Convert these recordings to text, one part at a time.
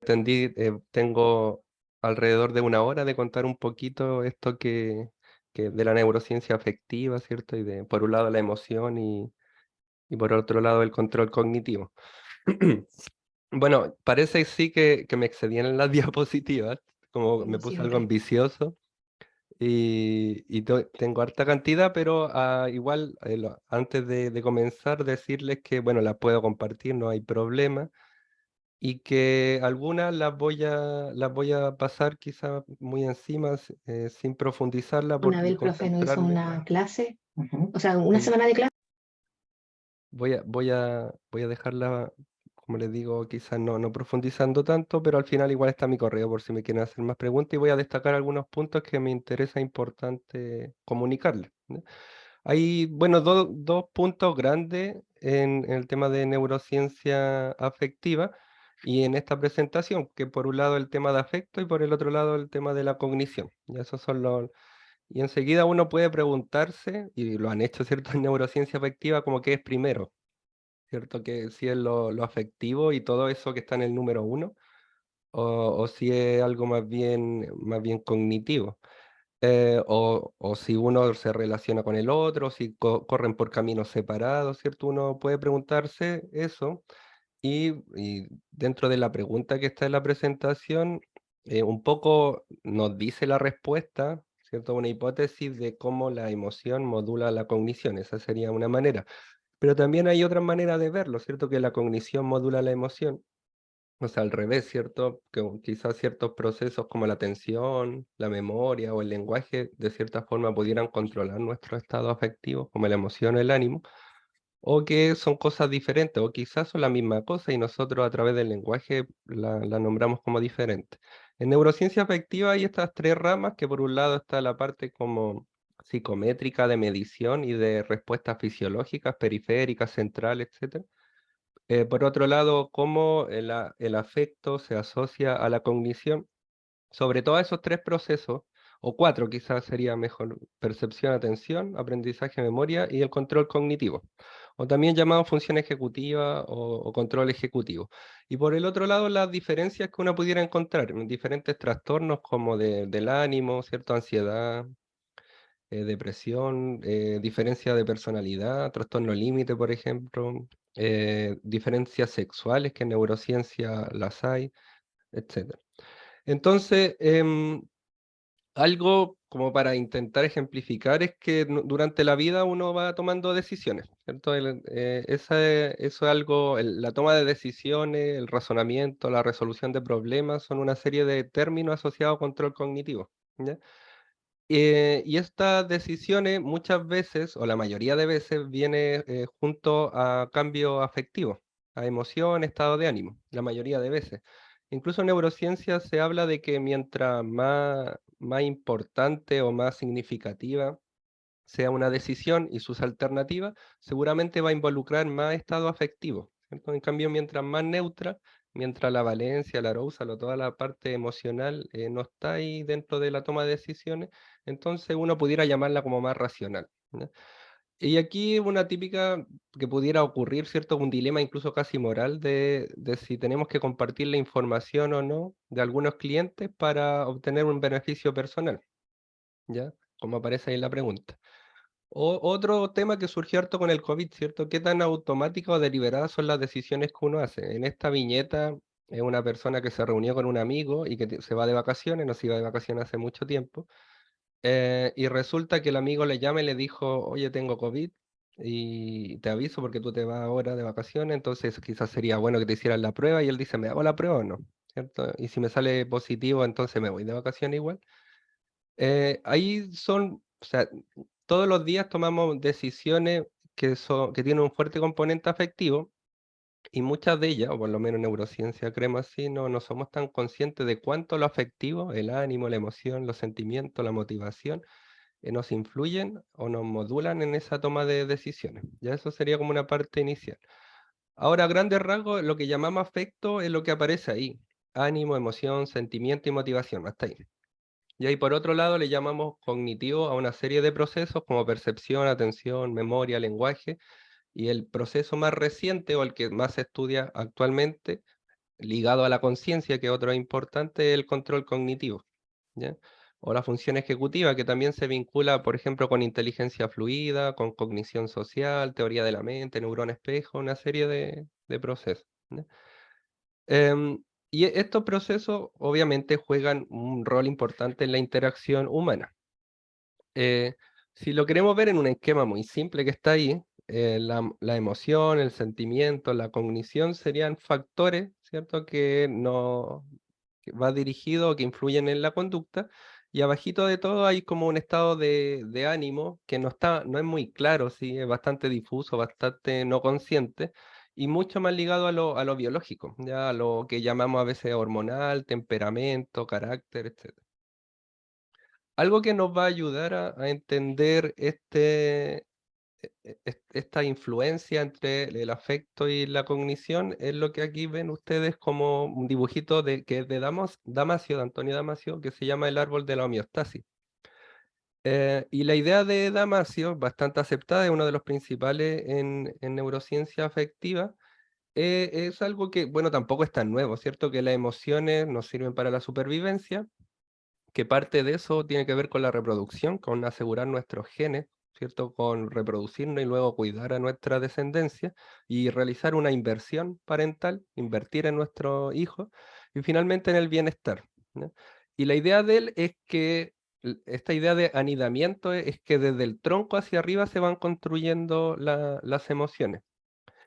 entendí, tengo alrededor de 1 hora de contar un poquito esto que de la neurociencia afectiva, ¿cierto? Y de, por un lado, la emoción y por otro lado, el control cognitivo. Bueno, parece sí que me excedí en las diapositivas, como me Como puse algo siempre. ambicioso y tengo harta cantidad, pero igual, antes de comenzar, decirles que, bueno, las puedo compartir, no hay problema. Y que algunas las voy a pasar quizá muy encima, sin profundizarla Una vez y el profe nos hizo concentrarme. una clase, o sea, una Sí, semana de clase, voy a dejarla, como les digo, quizás no profundizando tanto, pero al final igual está mi correo por si me quieren hacer más preguntas y voy a destacar algunos puntos que me interesa importante comunicarles, ¿ya? Hay, bueno, dos puntos grandes en el tema de neurociencia afectiva y en esta presentación, que por un lado el tema de afecto y por el otro lado el tema de la cognición. Ya esos son los... Y enseguida uno puede preguntarse, y lo han hecho, ¿cierto? En neurociencia afectiva, como que es primero, ¿cierto? Que si es lo afectivo y todo eso que está en el número uno, o si es algo más bien cognitivo. O si uno se relaciona con el otro, si corren por caminos separados, ¿cierto? Uno puede preguntarse eso y dentro de la pregunta que está en la presentación, un poco nos dice la respuesta, ¿cierto? Una hipótesis de cómo la emoción modula la cognición, esa sería una manera. Pero también hay otra manera de verlo, ¿cierto? Que la cognición modula la emoción. O sea, al revés, ¿cierto? Que quizás ciertos procesos como la atención, la memoria o el lenguaje, de cierta forma pudieran controlar nuestro estado afectivo, como la emoción o el ánimo, o que son cosas diferentes, o quizás son la misma cosa y nosotros a través del lenguaje la nombramos como diferente. En neurociencia afectiva hay estas tres ramas, que por un lado está la parte como psicométrica de medición y de respuestas fisiológicas, periféricas, centrales, etcétera. Por otro lado, cómo el afecto se asocia a la cognición, sobre todo esos tres procesos, o cuatro quizás sería mejor: percepción, atención, aprendizaje, memoria y el control cognitivo, o también llamado función ejecutiva o control ejecutivo. Y por el otro lado, las diferencias que uno pudiera encontrar en diferentes trastornos como del ánimo, cierta ansiedad, depresión, diferencia de personalidad, trastorno límite, por ejemplo, diferencias sexuales, que en neurociencia las hay, etcétera. Entonces, algo como para intentar ejemplificar es que durante la vida uno va tomando decisiones, ¿cierto? Eso es algo, la toma de decisiones, el razonamiento, la resolución de problemas son una serie de términos asociados a control cognitivo, ¿ya? Y estas decisiones muchas veces, o la mayoría de veces, viene junto a cambio afectivo, a emoción, estado de ánimo, la mayoría de veces. Incluso en neurociencia se habla de que mientras más importante o más significativa sea una decisión y sus alternativas, seguramente va a involucrar más estado afectivo, ¿cierto? En cambio, mientras más neutra, mientras la valencia, la arousal o toda la parte emocional no está ahí dentro de la toma de decisiones, entonces uno pudiera llamarla como más racional, ¿ya? Y aquí una típica que pudiera ocurrir, ¿cierto? Un dilema incluso casi moral de si tenemos que compartir la información o no de algunos clientes para obtener un beneficio personal, ¿ya? Como aparece ahí en la pregunta. Otro tema que surgió harto con el COVID, ¿cierto? ¿Qué tan automáticas o deliberadas son las decisiones que uno hace? En esta viñeta es una persona que se reunió con un amigo y que se va de vacaciones, no se iba de vacaciones hace mucho tiempo, y resulta que el amigo le llama y le dijo: oye, tengo COVID y te aviso porque tú te vas ahora de vacaciones, entonces quizás sería bueno que te hicieran la prueba, y él dice: ¿me hago la prueba o no? ¿Cierto? Y si me sale positivo, entonces me voy de vacaciones igual. Ahí son, o sea, todos los días tomamos decisiones que tienen un fuerte componente afectivo, y muchas de ellas, o por lo menos en neurociencia creemos así, no somos tan conscientes de cuánto lo afectivo, el ánimo, la emoción, los sentimientos, la motivación, nos influyen o nos modulan en esa toma de decisiones. Ya eso sería como una parte inicial. Ahora, a grandes rasgos, lo que llamamos afecto es lo que aparece ahí: ánimo, emoción, sentimiento y motivación, hasta ahí. Y ahí por otro lado le llamamos cognitivo a una serie de procesos como percepción, atención, memoria, lenguaje, y el proceso más reciente o el que más se estudia actualmente ligado a la conciencia, que otro importante, el control cognitivo, ¿ya? O la función ejecutiva, que también se vincula, por ejemplo, con inteligencia fluida, con cognición social, teoría de la mente, neurona espejo, una serie de procesos, ¿ya? Y estos procesos obviamente juegan un rol importante en la interacción humana. Eh, si lo queremos ver en un esquema muy simple que está ahí, la emoción, el sentimiento, la cognición serían factores, ¿cierto? Que va dirigido o que influyen en la conducta. Y abajito de todo hay como un estado de ánimo que no es muy claro, sí, es bastante difuso, bastante no consciente, y mucho más ligado a lo biológico, ya a lo que llamamos a veces hormonal, temperamento, carácter, etc. Algo que nos va a ayudar a entender esta influencia entre el afecto y la cognición es lo que aquí ven ustedes como un dibujito que es de Damasio, de Antonio Damasio, que se llama el árbol de la homeostasis. Y la idea de Damasio, bastante aceptada, es uno de los principales en neurociencia afectiva. Es algo que, bueno, tampoco es tan nuevo, ¿cierto? Que las emociones nos sirven para la supervivencia, que parte de eso tiene que ver con la reproducción, con asegurar nuestros genes, ¿cierto? Con reproducirnos y luego cuidar a nuestra descendencia y realizar una inversión parental, invertir en nuestros hijos y finalmente en el bienestar, ¿ya? Y la idea de él es que esta idea de anidamiento es que desde el tronco hacia arriba se van construyendo las emociones.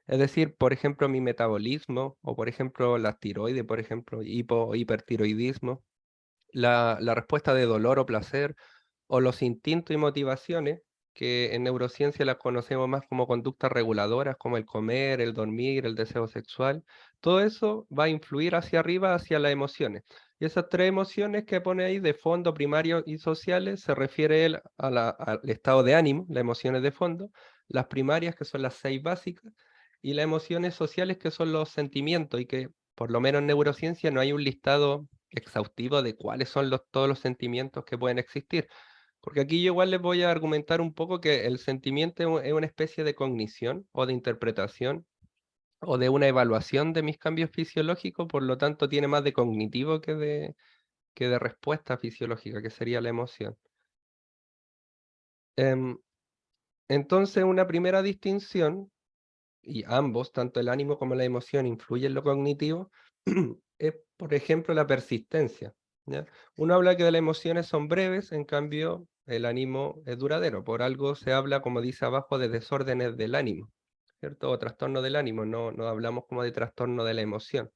Es decir, por ejemplo, mi metabolismo o por ejemplo la tiroides, por ejemplo, hipertiroidismo, la respuesta de dolor o placer, o los instintos y motivaciones, que en neurociencia las conocemos más como conductas reguladoras, como el comer, el dormir, el deseo sexual. Todo eso va a influir hacia arriba, hacia las emociones. Y esas tres emociones que pone ahí de fondo, primarios y sociales, se refiere él al estado de ánimo, las emociones de fondo, las primarias, que son las 6 básicas, y las emociones sociales, que son los sentimientos, y que por lo menos en neurociencia no hay un listado exhaustivo de cuáles son todos los sentimientos que pueden existir. Porque aquí yo igual les voy a argumentar un poco que el sentimiento es una especie de cognición o de interpretación o de una evaluación de mis cambios fisiológicos, por lo tanto tiene más de cognitivo que de respuesta fisiológica, que sería la emoción. Em, entonces, una primera distinción, y ambos, tanto el ánimo como la emoción, influyen en lo cognitivo, es, por ejemplo, la persistencia, ¿ya? Uno habla que las emociones son breves, en cambio, el ánimo es duradero. Por algo se habla, como dice abajo, de desórdenes del ánimo, ¿cierto? O trastorno del ánimo, no hablamos como de trastorno de la emoción.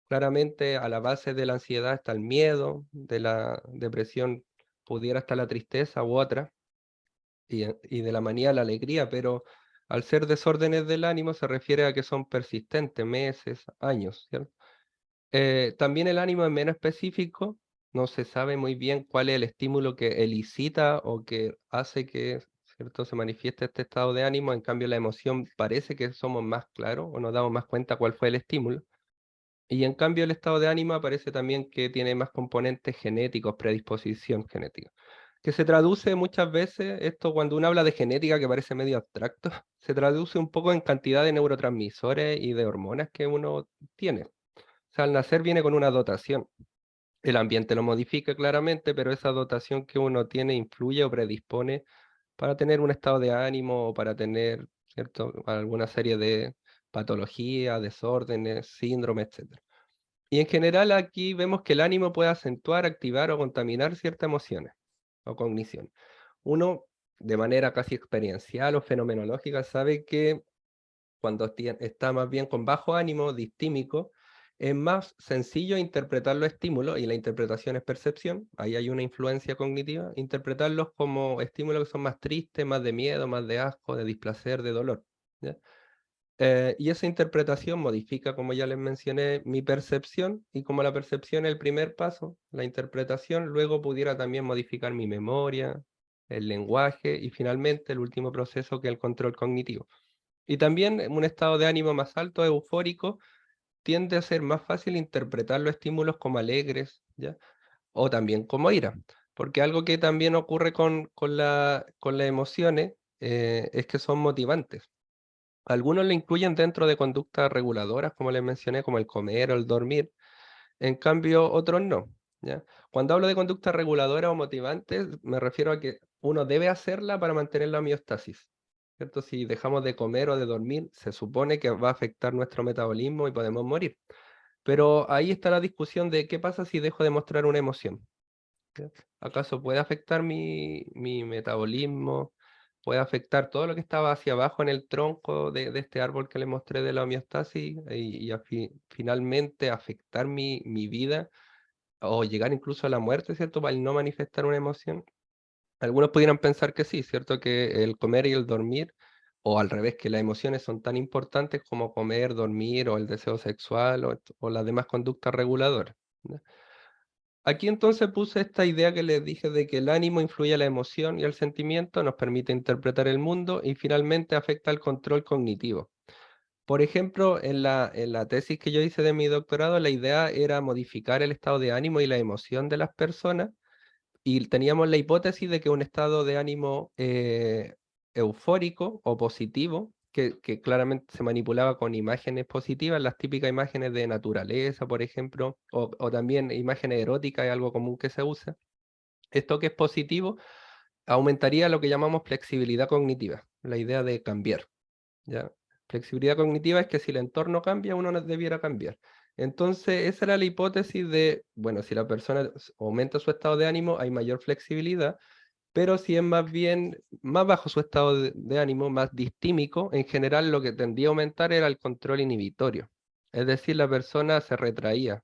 Claramente, a la base de la ansiedad está el miedo, de la depresión pudiera estar la tristeza u otra, y de la manía la alegría, pero al ser desórdenes del ánimo se refiere a que son persistentes, meses, años, ¿cierto? También el ánimo es menos específico, no se sabe muy bien cuál es el estímulo que elicita o que hace que, ¿cierto?, se manifieste este estado de ánimo. En cambio, la emoción parece que somos más claros o nos damos más cuenta cuál fue el estímulo. Y en cambio el estado de ánimo aparece también que tiene más componentes genéticos, predisposición genética, que se traduce muchas veces, esto cuando uno habla de genética que parece medio abstracto, se traduce un poco en cantidad de neurotransmisores y de hormonas que uno tiene. O sea, al nacer viene con una dotación. El ambiente lo modifica claramente, pero esa dotación que uno tiene influye o predispone para tener un estado de ánimo o para tener, ¿cierto?, alguna serie de patologías, desórdenes, síndromes, etc. Y en general aquí vemos que el ánimo puede acentuar, activar o contaminar ciertas emociones o cognición. Uno, de manera casi experiencial o fenomenológica, sabe que cuando está más bien con bajo ánimo distímico, es más sencillo interpretar los estímulos, y la interpretación es percepción, ahí hay una influencia cognitiva, interpretarlos como estímulos que son más tristes, más de miedo, más de asco, de displacer, de dolor, ¿ya? Y esa interpretación modifica, como ya les mencioné, mi percepción, y como la percepción es el primer paso, la interpretación luego pudiera también modificar mi memoria, el lenguaje y finalmente el último proceso, que es el control cognitivo. Y también un estado de ánimo más alto, eufórico, tiende a ser más fácil interpretar los estímulos como alegres, ¿ya? O también como ira, porque algo que también ocurre con las emociones es que son motivantes. Algunos lo incluyen dentro de conductas reguladoras, como les mencioné, como el comer o el dormir. En cambio, otros no, ¿ya? Cuando hablo de conductas reguladoras o motivantes, me refiero a que uno debe hacerla para mantener la homeostasis, ¿cierto? Si dejamos de comer o de dormir, se supone que va a afectar nuestro metabolismo y podemos morir. Pero ahí está la discusión de qué pasa si dejo de mostrar una emoción. ¿Ya? ¿Acaso puede afectar mi metabolismo? ¿Puede afectar todo lo que estaba hacia abajo en el tronco de este árbol que le mostré de la homeostasis finalmente afectar mi vida o llegar incluso a la muerte, ¿cierto? Para el no manifestar una emoción. Algunos pudieran pensar que sí, ¿cierto? Que el comer y el dormir, o al revés, que las emociones son tan importantes como comer, dormir o el deseo sexual o las demás conductas reguladoras. ¿Ya? Aquí entonces puse esta idea que les dije de que el ánimo influye a la emoción y al sentimiento, nos permite interpretar el mundo y finalmente afecta al control cognitivo. Por ejemplo, en la tesis que yo hice de mi doctorado, la idea era modificar el estado de ánimo y la emoción de las personas y teníamos la hipótesis de que un estado de ánimo eufórico o positivo, que claramente se manipulaba con imágenes positivas, las típicas imágenes de naturaleza, por ejemplo, o también imágenes eróticas, es algo común que se usa. Esto que es positivo aumentaría lo que llamamos flexibilidad cognitiva, la idea de cambiar. ¿Ya? Flexibilidad cognitiva es que si el entorno cambia, uno no debiera cambiar. Entonces, esa era la hipótesis de, bueno, si la persona aumenta su estado de ánimo, hay mayor flexibilidad, pero si es más bien más bajo su estado de ánimo, más distímico, en general lo que tendía a aumentar era el control inhibitorio. Es decir, la persona se retraía,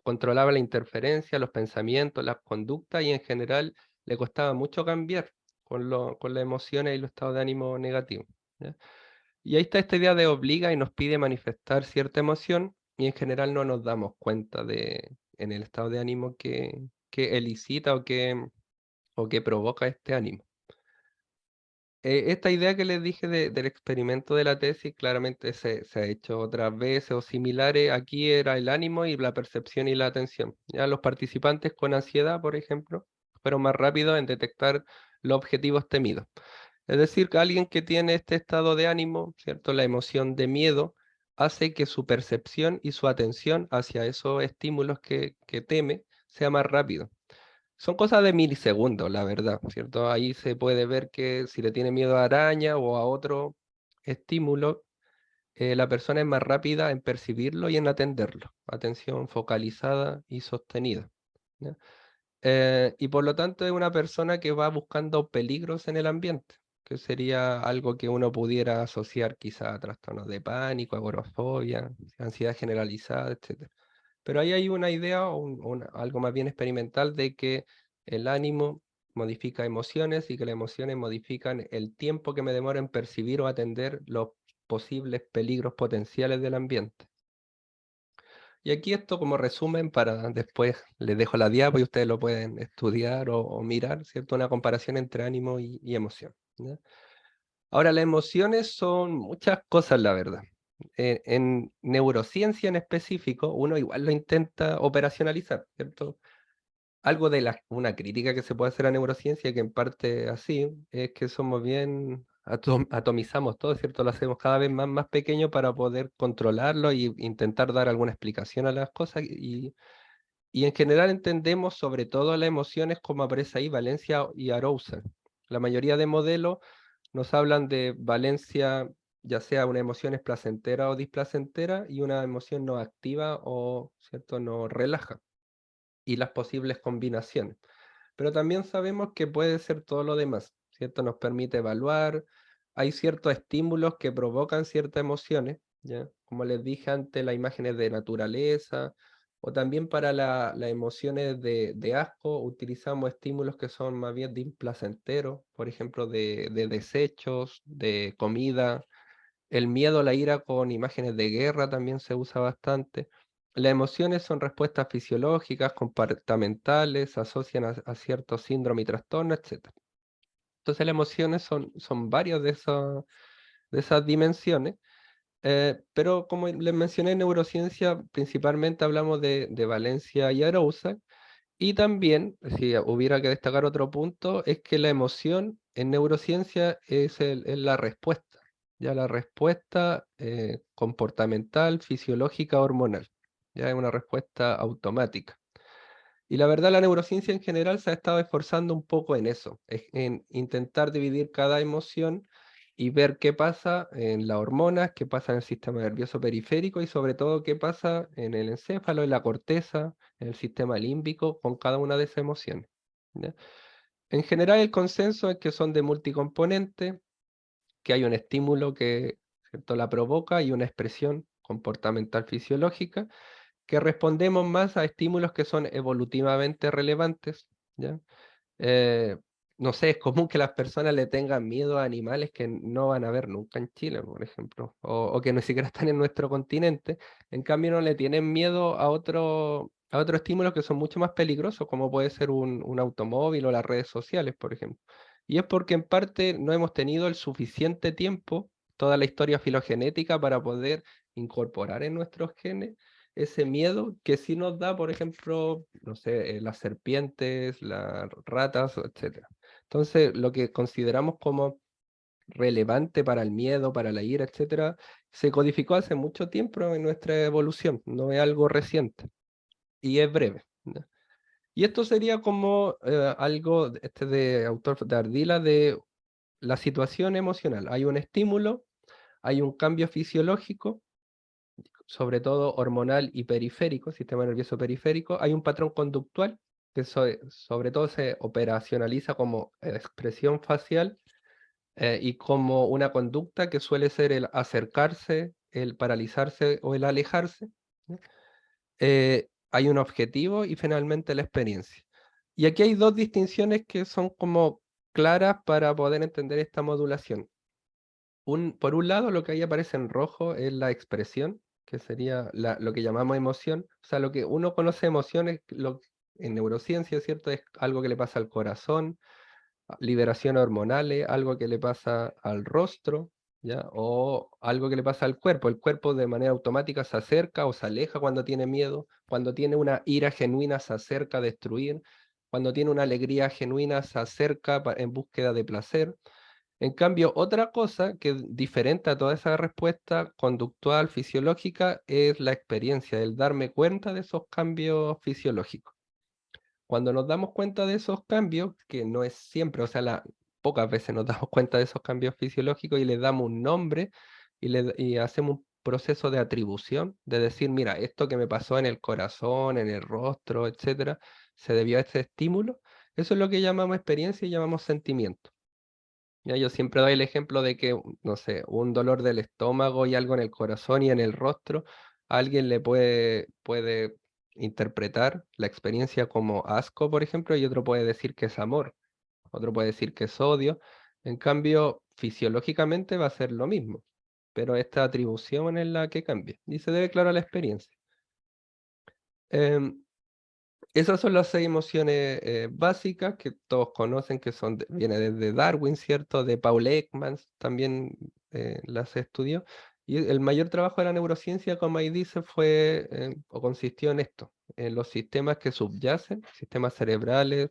controlaba la interferencia, los pensamientos, las conductas y en general le costaba mucho cambiar con las emociones y los estados de ánimo negativos. ¿Ya? Y ahí está esta idea de obliga y nos pide manifestar cierta emoción y en general no nos damos cuenta en el estado de ánimo que elicita o que provoca este ánimo. Esta idea que les dije del experimento de la tesis claramente se ha hecho otras veces o similares. Aquí era el ánimo y la percepción y la atención. Ya los participantes con ansiedad, por ejemplo, fueron más rápidos en detectar los objetivos temidos. Es decir, que alguien que tiene este estado de ánimo, ¿cierto? La emoción de miedo hace que su percepción y su atención hacia esos estímulos que teme sea más rápido. Son cosas de milisegundos, la verdad, ¿cierto? Ahí se puede ver que si le tiene miedo a araña o a otro estímulo, la persona es más rápida en percibirlo y en atenderlo. Atención focalizada y sostenida. ¿Ya? Y por lo tanto es una persona que va buscando peligros en el ambiente, que sería algo que uno pudiera asociar quizá a trastornos de pánico, agorafobia, ansiedad generalizada, etc. Pero ahí hay una idea, algo más bien experimental, de que el ánimo modifica emociones y que las emociones modifican el tiempo que me demora en percibir o atender los posibles peligros potenciales del ambiente. Y aquí esto como resumen para después les dejo la diapo y ustedes lo pueden estudiar o mirar, ¿cierto? Una comparación entre ánimo y emoción. ¿Ya? Ahora, las emociones son muchas cosas, la verdad. En neurociencia en específico, uno igual lo intenta operacionalizar, ¿cierto? Algo de una crítica que se puede hacer a neurociencia, que en parte así, es que somos bien, atomizamos todo, ¿cierto? Lo hacemos cada vez más pequeño para poder controlarlo y intentar dar alguna explicación a las cosas. Y en general entendemos sobre todo las emociones como aparece ahí, valencia y arousal. La mayoría de modelos nos hablan de valencia, ya sea una emoción es placentera o displacentera, y una emoción no activa o, ¿cierto?, no relaja, y las posibles combinaciones. Pero también sabemos que puede ser todo lo demás, ¿cierto? Nos permite evaluar, hay ciertos estímulos que provocan ciertas emociones, ¿ya? Como les dije antes, las imágenes de naturaleza, o también para las emociones de asco, utilizamos estímulos que son más bien displacenteros, por ejemplo, de desechos, de comida. El miedo, la ira con imágenes de guerra también se usa bastante. Las emociones son respuestas fisiológicas, comportamentales, se asocian a ciertos síndromes y trastornos, etc. Entonces las emociones son varias de esas dimensiones, pero como les mencioné en neurociencia, principalmente hablamos de valencia y arousal, y también, si hubiera que destacar otro punto, es que la emoción en neurociencia es la respuesta. ya la respuesta comportamental, fisiológica, hormonal. Ya es una respuesta automática. Y la verdad, la neurociencia en general se ha estado esforzando un poco en eso, en intentar dividir cada emoción y ver qué pasa en las hormonas, qué pasa en el sistema nervioso periférico y sobre todo qué pasa en el encéfalo, en la corteza, en el sistema límbico, con cada una de esas emociones. ¿Ya? En general, el consenso es que son de multicomponente, que hay un estímulo que, ¿cierto?, la provoca y una expresión comportamental fisiológica, que respondemos más a estímulos que son evolutivamente relevantes, ¿ya? Eh, no sé, es común que las personas le tengan miedo a animales que no van a ver nunca en Chile, por ejemplo, o que ni siquiera están en nuestro continente. En cambio, no le tienen miedo a otros estímulos que son mucho más peligrosos, como puede ser un automóvil o las redes sociales, por ejemplo. Y es porque en parte no hemos tenido el suficiente tiempo, toda la historia filogenética, para poder incorporar en nuestros genes ese miedo que sí nos da, por ejemplo, no sé, las serpientes, las ratas, etcétera. Entonces, lo que consideramos como relevante para el miedo, para la ira, etcétera, se codificó hace mucho tiempo en nuestra evolución, no es algo reciente y es breve, ¿no? Y esto sería como algo de autor de Ardila de la situación emocional. Hay un estímulo, hay un cambio fisiológico, sobre todo hormonal y periférico, sistema nervioso periférico. Hay un patrón conductual que sobre todo se operacionaliza como expresión facial y como una conducta que suele ser el acercarse, el paralizarse o el alejarse, ¿no? Hay un objetivo y finalmente la experiencia. Y aquí hay dos distinciones que son como claras para poder entender esta modulación. Por un lado, lo que ahí aparece en rojo es la expresión, que sería lo que llamamos emoción. O sea, lo que uno conoce emociones, en neurociencia, ¿cierto? Es algo que le pasa al corazón, liberaciones hormonales, algo que le pasa al rostro, ¿ya? O algo que le pasa al cuerpo. El cuerpo de manera automática se acerca o se aleja cuando tiene miedo, cuando tiene una ira genuina se acerca a destruir, cuando tiene una alegría genuina se acerca en búsqueda de placer. En cambio, otra cosa que es diferente a toda esa respuesta conductual, fisiológica, es la experiencia, el darme cuenta de esos cambios fisiológicos. Cuando nos damos cuenta de esos cambios, que no es siempre, o sea, pocas veces nos damos cuenta de esos cambios fisiológicos y les damos un nombre y hacemos un proceso de atribución, de decir, mira, esto que me pasó en el corazón, en el rostro, etcétera, se debió a este estímulo. Eso es lo que llamamos experiencia y llamamos sentimiento. Ya, yo siempre doy el ejemplo de que, no sé, un dolor del estómago y algo en el corazón y en el rostro, a alguien le puede interpretar la experiencia como asco, por ejemplo, y otro puede decir que es amor, otro puede decir que es odio. En cambio, fisiológicamente va a ser lo mismo, pero esta atribución es la que cambia y se debe, claro, a la experiencia. Em, Esas son las 6 emociones básicas que todos conocen, que viene desde Darwin, ¿cierto? De Paul Ekman también las estudió. Y el mayor trabajo de la neurociencia, como ahí dice, fue o consistió en esto, en los sistemas que subyacen, sistemas cerebrales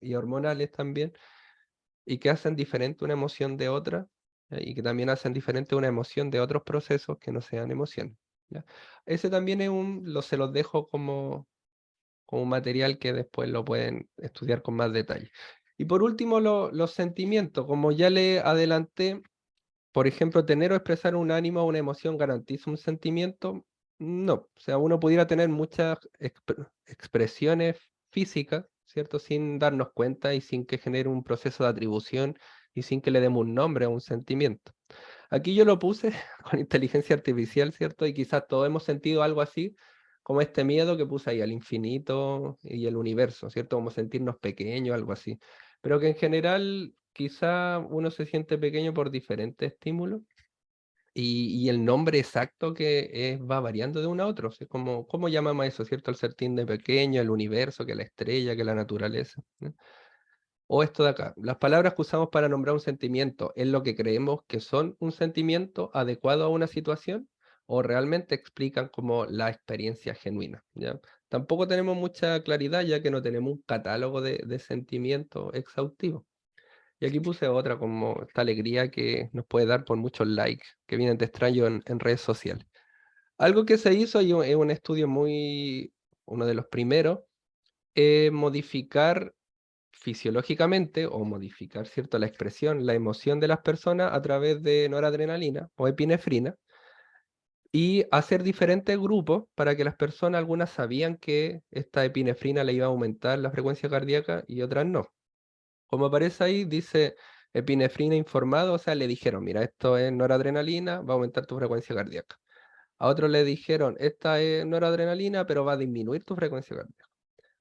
y hormonales también, y que hacen diferente una emoción de otra, y que también hacen diferente una emoción de otros procesos que no sean emociones. ¿Ya? Ese también se los dejo como un material que después lo pueden estudiar con más detalle. Y por último, los sentimientos. Como ya le adelanté, por ejemplo, tener o expresar un ánimo o una emoción garantiza un sentimiento. No, o sea, uno pudiera tener muchas expresiones físicas, ¿cierto? Sin darnos cuenta y sin que genere un proceso de atribución y sin que le demos un nombre a un sentimiento. Aquí yo lo puse con inteligencia artificial, ¿cierto? Y quizás todos hemos sentido algo así, como este miedo que puse ahí al infinito y el universo, ¿cierto? Como sentirnos pequeños, algo así. Pero que en general quizá uno se siente pequeño por diferentes estímulos y el nombre exacto va variando de uno a otro. O sea, ¿cómo llamamos a eso, ¿cierto? El sentir pequeño, el universo, que la estrella, que la naturaleza, ¿no? O esto de acá, las palabras que usamos para nombrar un sentimiento, ¿es lo que creemos que son un sentimiento adecuado a una situación? ¿O realmente explican como la experiencia genuina? ¿Ya? Tampoco tenemos mucha claridad ya que no tenemos un catálogo de sentimientos exhaustivo. Y aquí puse otra, como esta alegría que nos puede dar por muchos likes que vienen de extraño en redes sociales. Algo que se hizo, y es un estudio uno de los primeros, modificar fisiológicamente o modificar, ¿cierto?, la expresión, la emoción de las personas a través de noradrenalina o epinefrina, y hacer diferentes grupos para que las personas, algunas sabían que esta epinefrina le iba a aumentar la frecuencia cardíaca y otras no. Como aparece ahí, dice epinefrina informado, o sea, le dijeron, mira, esto es noradrenalina, va a aumentar tu frecuencia cardíaca. A otros le dijeron, esta es noradrenalina, pero va a disminuir tu frecuencia cardíaca.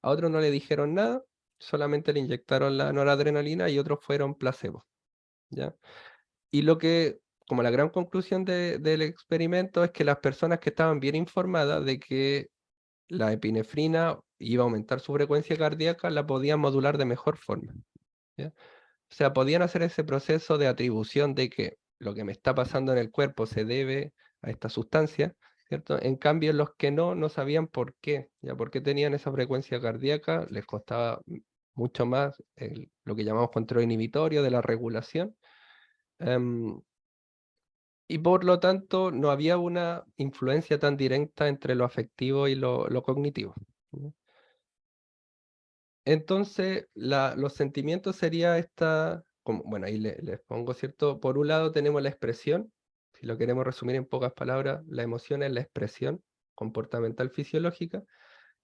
A otros no le dijeron nada, solamente le inyectaron la noradrenalina y otros fueron placebo, ¿ya? Y como la gran conclusión del experimento es que las personas que estaban bien informadas de que la epinefrina iba a aumentar su frecuencia cardíaca, la podían modular de mejor forma, ¿ya? O sea, podían hacer ese proceso de atribución de que lo que me está pasando en el cuerpo se debe a esta sustancia, ¿cierto? En cambio, los que no sabían por qué, ¿ya? Por qué tenían esa frecuencia cardíaca, les costaba mucho más lo que llamamos control inhibitorio de la regulación. em, y por lo tanto, no había una influencia tan directa entre lo afectivo y lo cognitivo, ¿ya? Entonces, los sentimientos sería bueno, ahí les pongo, ¿cierto? Por un lado tenemos la expresión, si lo queremos resumir en pocas palabras, la emoción es la expresión comportamental fisiológica,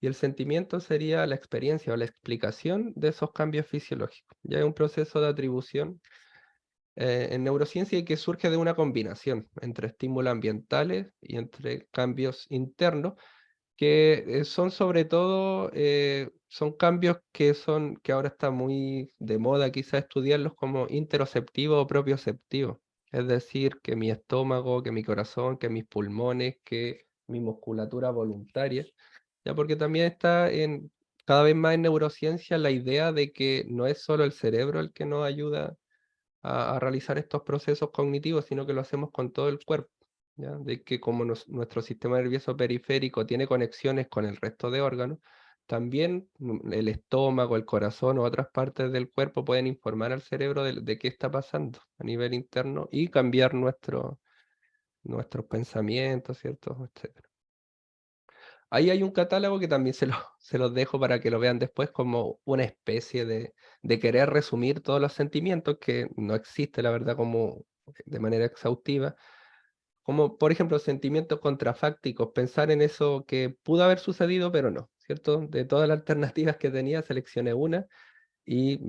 y el sentimiento sería la experiencia o la explicación de esos cambios fisiológicos. Ya es un proceso de atribución en neurociencia y que surge de una combinación entre estímulos ambientales y entre cambios internos que son sobre todo, son cambios que ahora está muy de moda quizás estudiarlos como interoceptivos o propioceptivos. Es decir, que mi estómago, que mi corazón, que mis pulmones, que mi musculatura voluntaria. Ya, porque también está cada vez más en neurociencia la idea de que no es solo el cerebro el que nos ayuda a realizar estos procesos cognitivos, sino que lo hacemos con todo el cuerpo, ¿ya? De que como nuestro sistema nervioso periférico tiene conexiones con el resto de órganos, también el estómago, el corazón o otras partes del cuerpo pueden informar al cerebro de qué está pasando a nivel interno y cambiar nuestros pensamientos, ¿cierto? Etcétera. Ahí hay un catálogo que también se los dejo para que lo vean después como una especie de querer resumir todos los sentimientos, que no existe, la verdad, como de manera exhaustiva. Como, por ejemplo, sentimientos contrafácticos, pensar en eso que pudo haber sucedido, pero no, ¿cierto? De todas las alternativas que tenía, seleccioné una y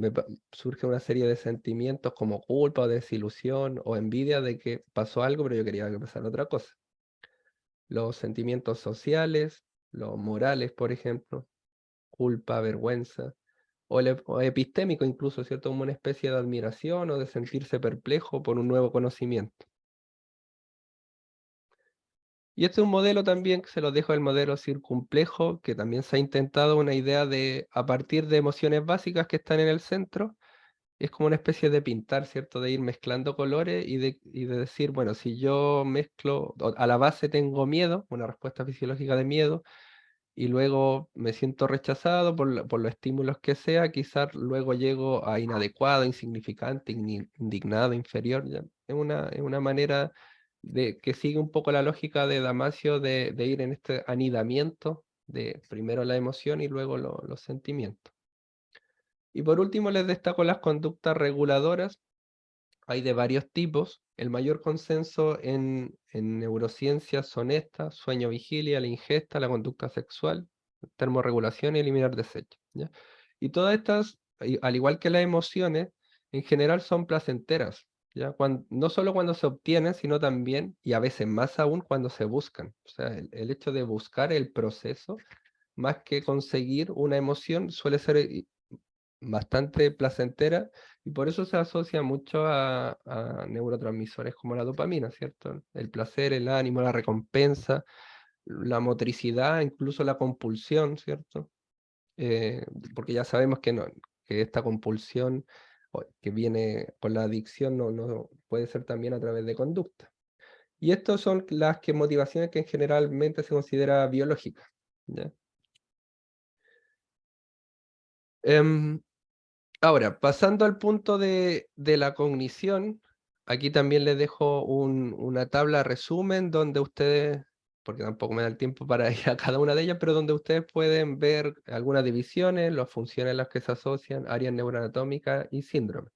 surge una serie de sentimientos como culpa o desilusión o envidia de que pasó algo, pero yo quería que pasara otra cosa. Los sentimientos sociales, los morales, por ejemplo, culpa, vergüenza, o epistémico incluso, ¿cierto? Como una especie de admiración o de sentirse perplejo por un nuevo conocimiento. Y este es un modelo también, que se lo dejo, el modelo circunplejo, que también se ha intentado una idea de, a partir de emociones básicas que están en el centro, es como una especie de pintar, ¿cierto? De ir mezclando colores y de decir, bueno, si yo mezclo, a la base tengo miedo, una respuesta fisiológica de miedo, y luego me siento rechazado por los estímulos que sea, quizás luego llego a inadecuado, insignificante, indignado, inferior, ¿ya? Es una manera que sigue un poco la lógica de Damasio de ir en este anidamiento de primero la emoción y luego los sentimientos. Y por último les destaco las conductas reguladoras. Hay de varios tipos. El mayor consenso en neurociencias son estas: sueño, vigilia, la ingesta, la conducta sexual, termorregulación y eliminar desechos, ¿ya? Y todas estas, al igual que las emociones, en general son placenteras, ¿ya? No solo cuando se obtienen, sino también, y a veces más aún, cuando se buscan. O sea, el hecho de buscar el proceso, más que conseguir una emoción, suele ser bastante placentera, y por eso se asocia mucho a neurotransmisores como la dopamina, ¿cierto? El placer, el ánimo, la recompensa, la motricidad, incluso la compulsión, ¿cierto? Eh, Porque ya sabemos que esta compulsión que viene con la adicción no puede ser también a través de conducta. Y estas son motivaciones que generalmente se considera biológicas, ¿ya? Em, Ahora, pasando al punto de la cognición, aquí también les dejo una tabla resumen donde ustedes, porque tampoco me da el tiempo para ir a cada una de ellas, pero donde ustedes pueden ver algunas divisiones, las funciones en las que se asocian, áreas neuroanatómicas y síndromes.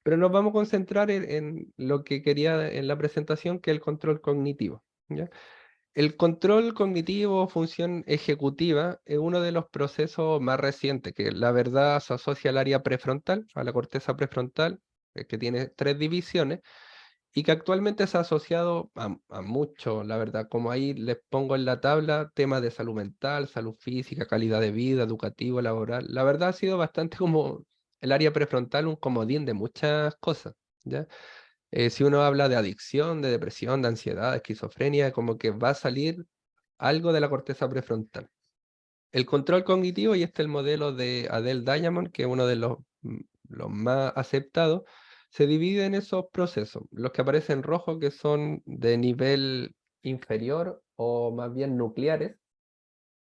Pero nos vamos a concentrar en lo que quería en la presentación, que es el control cognitivo, ¿ya? El control cognitivo o función ejecutiva es uno de los procesos más recientes, que la verdad se asocia al área prefrontal, a la corteza prefrontal, que tiene 3 divisiones, y que actualmente se ha asociado a mucho, la verdad, como ahí les pongo en la tabla, temas de salud mental, salud física, calidad de vida, educativo, laboral. La verdad ha sido bastante como el área prefrontal, un comodín de muchas cosas, ¿ya? Si uno habla de adicción, de depresión, de ansiedad, de esquizofrenia, como que va a salir algo de la corteza prefrontal. El control cognitivo, y este es el modelo de Adele Diamond, que es uno de los más aceptados, se divide en esos procesos. Los que aparecen en rojo, que son de nivel inferior o más bien nucleares,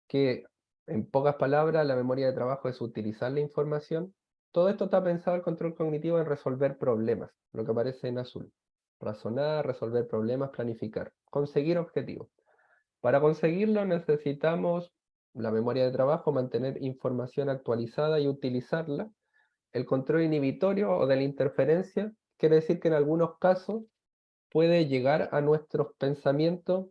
que en pocas palabras la memoria de trabajo es utilizar la información. Todo esto está pensado el control cognitivo en resolver problemas, lo que aparece en azul. Razonar, resolver problemas, planificar, conseguir objetivos. Para conseguirlo necesitamos la memoria de trabajo, mantener información actualizada y utilizarla. El control inhibitorio o de la interferencia quiere decir que en algunos casos puede llegar a nuestros pensamientos,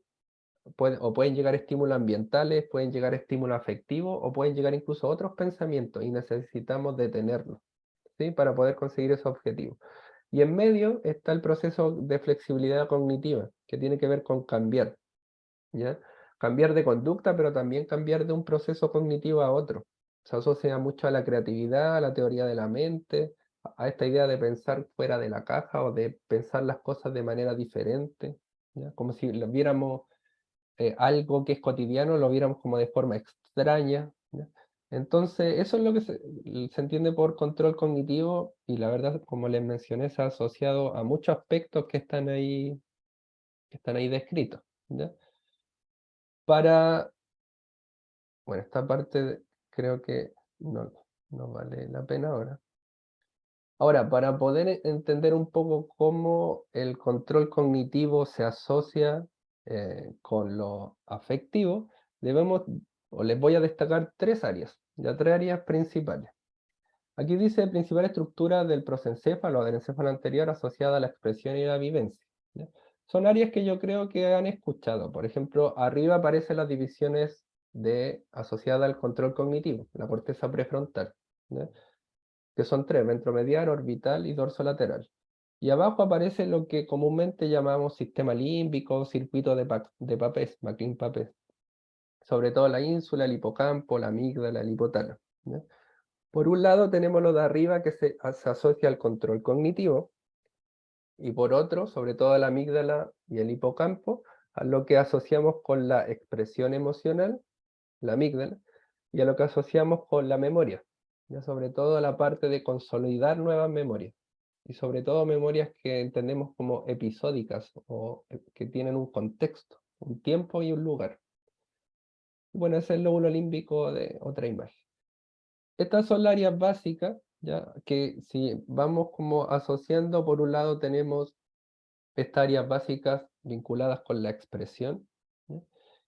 o pueden llegar estímulos ambientales, pueden llegar estímulos afectivos o pueden llegar incluso otros pensamientos y necesitamos detenerlos, ¿sí? Para poder conseguir esos objetivos. Y en medio está el proceso de flexibilidad cognitiva, que tiene que ver con cambiar, ¿ya? Cambiar de conducta, pero también cambiar de un proceso cognitivo a otro. Se asocia mucho a la creatividad, a la teoría de la mente, a esta idea de pensar fuera de la caja o de pensar las cosas de manera diferente, ¿ya? Como si lo viéramos algo que es cotidiano, lo viéramos como de forma extraña, ¿ya? Entonces, eso es lo que se entiende por control cognitivo y la verdad, como les mencioné, se ha asociado a muchos aspectos que están ahí descritos, ¿ya? Para, bueno, esta parte creo que no vale la pena ahora. Ahora, para poder entender un poco cómo el control cognitivo se asocia con lo afectivo, debemos, o les voy a destacar 3 áreas, ya 3 áreas principales. Aquí dice principal estructura del prosencéfalo o del encéfalo anterior asociada a la expresión y la vivencia, ¿ya? Son áreas que yo creo que han escuchado. Por ejemplo, arriba aparecen las divisiones asociadas al control cognitivo, la corteza prefrontal, ¿ya? Que son 3, ventromedial, orbital y dorsolateral. Y abajo aparece lo que comúnmente llamamos sistema límbico, circuito de Papez, McLean-Papez. Sobre todo la ínsula, el hipocampo, la amígdala, el hipotálamo, ¿ya? Por un lado tenemos lo de arriba que se asocia al control cognitivo, y por otro, sobre todo la amígdala y el hipocampo, a lo que asociamos con la expresión emocional, la amígdala, y a lo que asociamos con la memoria, ya sobre todo a la parte de consolidar nuevas memorias, y sobre todo memorias que entendemos como episódicas o que tienen un contexto, un tiempo y un lugar. Bueno, ese es el lóbulo límbico de otra imagen. Estas son las áreas básicas, ya que si vamos como asociando, por un lado tenemos estas áreas básicas vinculadas con la expresión, ¿ya?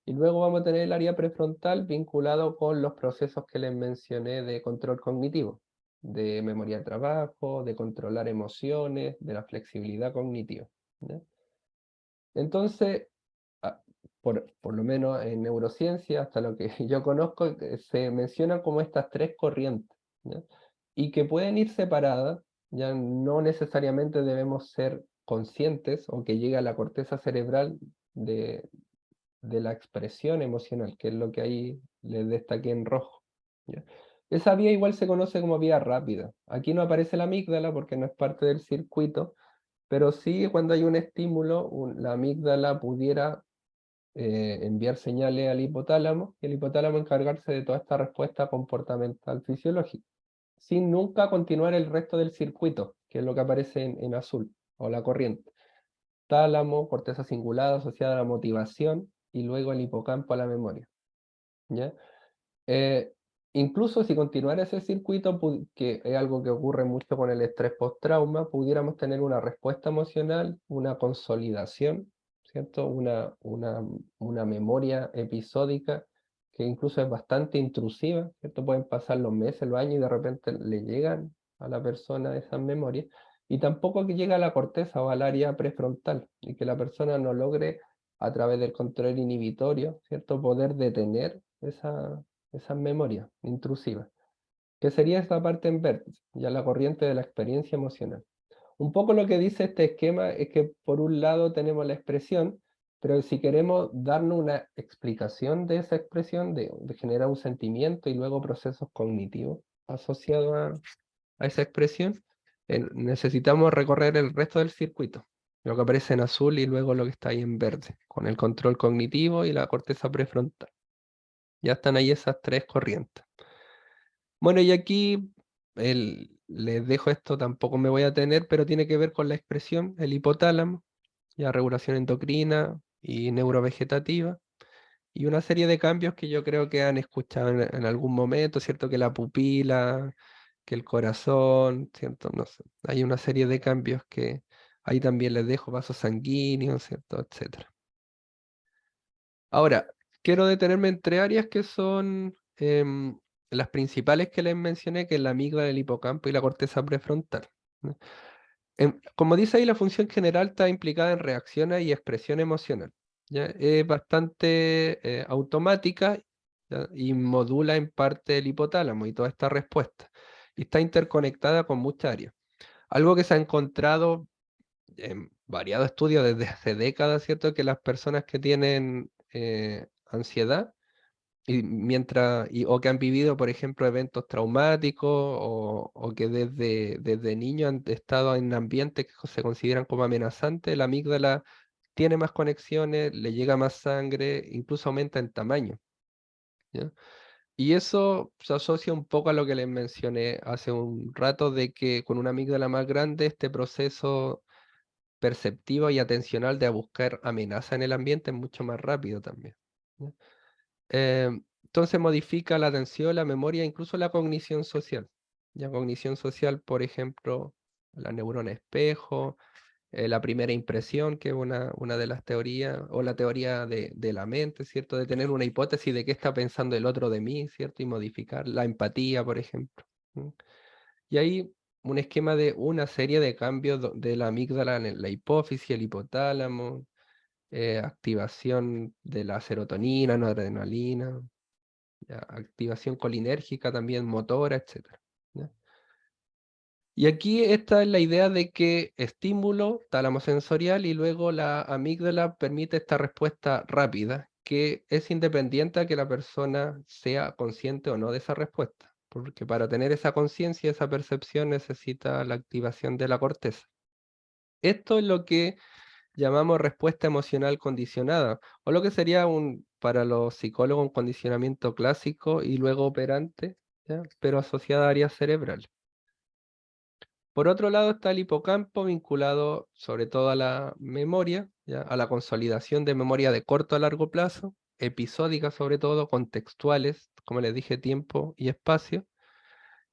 Y luego vamos a tener el área prefrontal vinculado con los procesos que les mencioné de control cognitivo, de memoria de trabajo, de controlar emociones, de la flexibilidad cognitiva, ¿ya? Entonces, ah, por lo menos en neurociencia, hasta lo que yo conozco, se mencionan como estas 3 corrientes, ¿ya? Y que pueden ir separadas, ya no necesariamente debemos ser conscientes o que llegue a la corteza cerebral de, de la expresión emocional, que es lo que ahí les destaqué en rojo, ¿ya? Esa vía igual se conoce como vía rápida. Aquí no aparece la amígdala porque no es parte del circuito, pero sí cuando hay un estímulo, la amígdala pudiera enviar señales al hipotálamo, y el hipotálamo encargarse de toda esta respuesta comportamental fisiológica, sin nunca continuar el resto del circuito, que es lo que aparece en azul, o la corriente. Tálamo, corteza cingulada asociada a la motivación, y luego el hipocampo a la memoria, ¿ya? incluso si continuara ese circuito, que es algo que ocurre mucho con el estrés post-trauma, pudiéramos tener una respuesta emocional, una consolidación, ¿cierto? Una memoria episódica que incluso es bastante intrusiva, ¿cierto? Pueden pasar los meses, los años y de repente le llegan a la persona esas memorias. Y tampoco que llegue a la corteza o al área prefrontal y que la persona no logre a través del control inhibitorio, ¿cierto? Poder detener esas memorias intrusivas, que sería esta parte en vértice, ya la corriente de la experiencia emocional. Un poco lo que dice este esquema es que por un lado tenemos la expresión, pero si queremos darnos una explicación de esa expresión, de generar un sentimiento y luego procesos cognitivos asociados a esa expresión, necesitamos recorrer el resto del circuito, lo que aparece en azul y luego lo que está ahí en verde, con el control cognitivo y la corteza prefrontal. Ya están ahí esas tres corrientes. Bueno, y aquí les dejo esto, tampoco me voy a tener, pero tiene que ver con la expresión, el hipotálamo, ya regulación endocrina y neurovegetativa, y una serie de cambios que yo creo que han escuchado en algún momento, ¿cierto? Que la pupila, que el corazón, ¿cierto? No sé, hay una serie de cambios que ahí también les dejo, vasos sanguíneos, ¿cierto? Etcétera. Ahora, quiero detenerme en tres áreas que son las principales que les mencioné, que es la amígdala, el hipocampo y la corteza prefrontal, ¿no? Como dice ahí, la función general está implicada en reacciones y expresión emocional, ¿ya? Es bastante automática, ¿ya? Y modula en parte el hipotálamo y toda esta respuesta. Y está interconectada con muchas áreas. Algo que se ha encontrado en variados estudios desde hace décadas, ¿cierto? Que las personas que tienen ansiedad o que han vivido, por ejemplo, eventos traumáticos o que desde niños han estado en ambientes que se consideran como amenazantes, la amígdala tiene más conexiones, le llega más sangre, incluso aumenta en tamaño, ¿ya? Y eso se asocia un poco a lo que les mencioné hace un rato, de que con una amígdala más grande este proceso perceptivo y atencional de buscar amenaza en el ambiente es mucho más rápido también, ¿ya? Entonces modifica la atención, la memoria, incluso la cognición social. Ya cognición social, por ejemplo, la neurona espejo, la primera impresión, que es una de las teorías, o la teoría de la mente, ¿cierto? De tener una hipótesis de qué está pensando el otro de mí, ¿cierto? Y modificar la empatía, por ejemplo. ¿Mm? Y ahí un esquema de una serie de cambios de la amígdala en la hipófisis, el hipotálamo, activación de la serotonina, noradrenalina, ya, activación colinérgica también, motora, etcétera, ¿ya? Y aquí esta es la idea de que estímulo, tálamo sensorial, y luego la amígdala permite esta respuesta rápida, que es independiente a que la persona sea consciente o no de esa respuesta, porque para tener esa conciencia, esa percepción, necesita la activación de la corteza. Esto es lo que llamamos respuesta emocional condicionada, o lo que sería para los psicólogos un condicionamiento clásico y luego operante, ¿ya? Pero asociada a áreas cerebrales. Por otro lado está el hipocampo, vinculado sobre todo a la memoria, ¿ya? A la consolidación de memoria de corto a largo plazo, episódicas sobre todo, contextuales, como les dije, tiempo y espacio.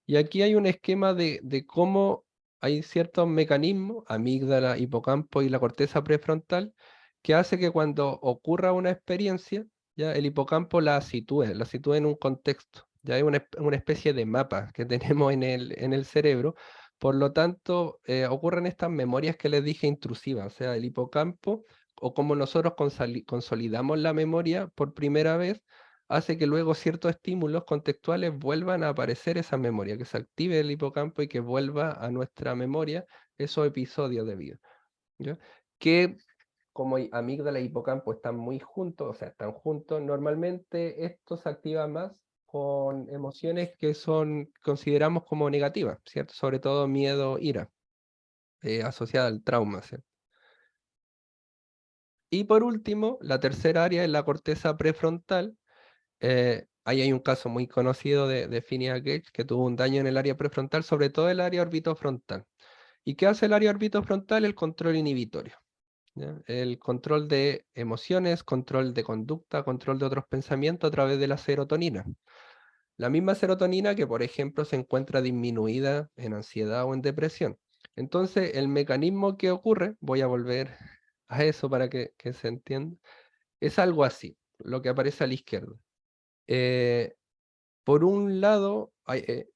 Y aquí hay un esquema de cómo hay ciertos mecanismos, amígdala, hipocampo y la corteza prefrontal, que hace que cuando ocurra una experiencia, ya el hipocampo la sitúe en un contexto. Ya es una especie de mapa que tenemos en el cerebro. Por lo tanto, ocurren estas memorias que les dije intrusivas, o sea, el hipocampo, o como nosotros consolidamos la memoria por primera vez, hace que luego ciertos estímulos contextuales vuelvan a aparecer esa memoria, que se active el hipocampo y que vuelva a nuestra memoria esos episodios de vida, ¿ya? Que como amígdala y hipocampo están muy juntos, o sea, están juntos, normalmente esto se activa más con emociones que consideramos como negativas, ¿cierto? Sobre todo miedo, ira, asociada al trauma, ¿cierto? Y por último, la tercera área es la corteza prefrontal. Ahí hay un caso muy conocido de Phineas Gage que tuvo un daño en el área prefrontal, sobre todo el área orbitofrontal. ¿Y qué hace el área orbitofrontal? El control inhibitorio, ¿ya? El control de emociones, control de conducta, control de otros pensamientos a través de la serotonina. La misma serotonina que, por ejemplo, se encuentra disminuida en ansiedad o en depresión. Entonces, el mecanismo que ocurre, voy a volver a eso para que se entienda, es algo así, lo que aparece a la izquierda. Eh, por un lado,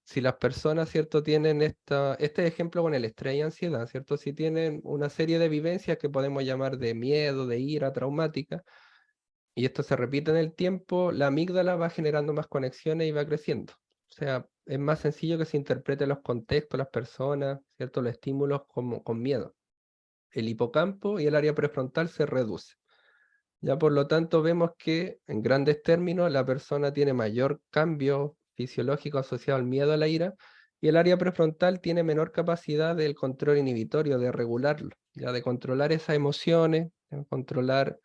si las personas, ¿cierto?, tienen este ejemplo con el estrés y ansiedad, ¿cierto? Si tienen una serie de vivencias que podemos llamar de miedo, de ira traumática, y esto se repite en el tiempo, la amígdala va generando más conexiones y va creciendo. O sea, es más sencillo que se interpreten los contextos, las personas, ¿cierto?, los estímulos como con miedo. El hipocampo y el área prefrontal se reduce. Ya por lo tanto vemos que, en grandes términos, la persona tiene mayor cambio fisiológico asociado al miedo a la ira, y el área prefrontal tiene menor capacidad del control inhibitorio, de regularlo, ya de controlar esas emociones, de controlar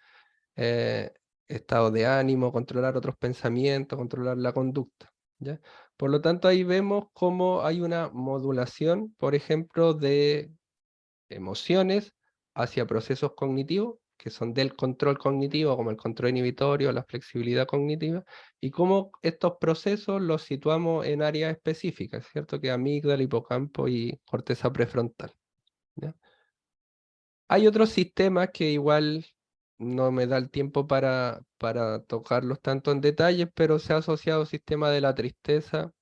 eh, estado de ánimo, controlar otros pensamientos, controlar la conducta, ¿ya? Por lo tanto, ahí vemos cómo hay una modulación, por ejemplo, de emociones hacia procesos cognitivos, que son del control cognitivo, como el control inhibitorio, la flexibilidad cognitiva, y cómo estos procesos los situamos en áreas específicas, ¿cierto? Que amígdala, hipocampo y corteza prefrontal, ¿ya? Hay otros sistemas que igual no me da el tiempo para tocarlos tanto en detalles, pero se ha asociado al sistema de la tristeza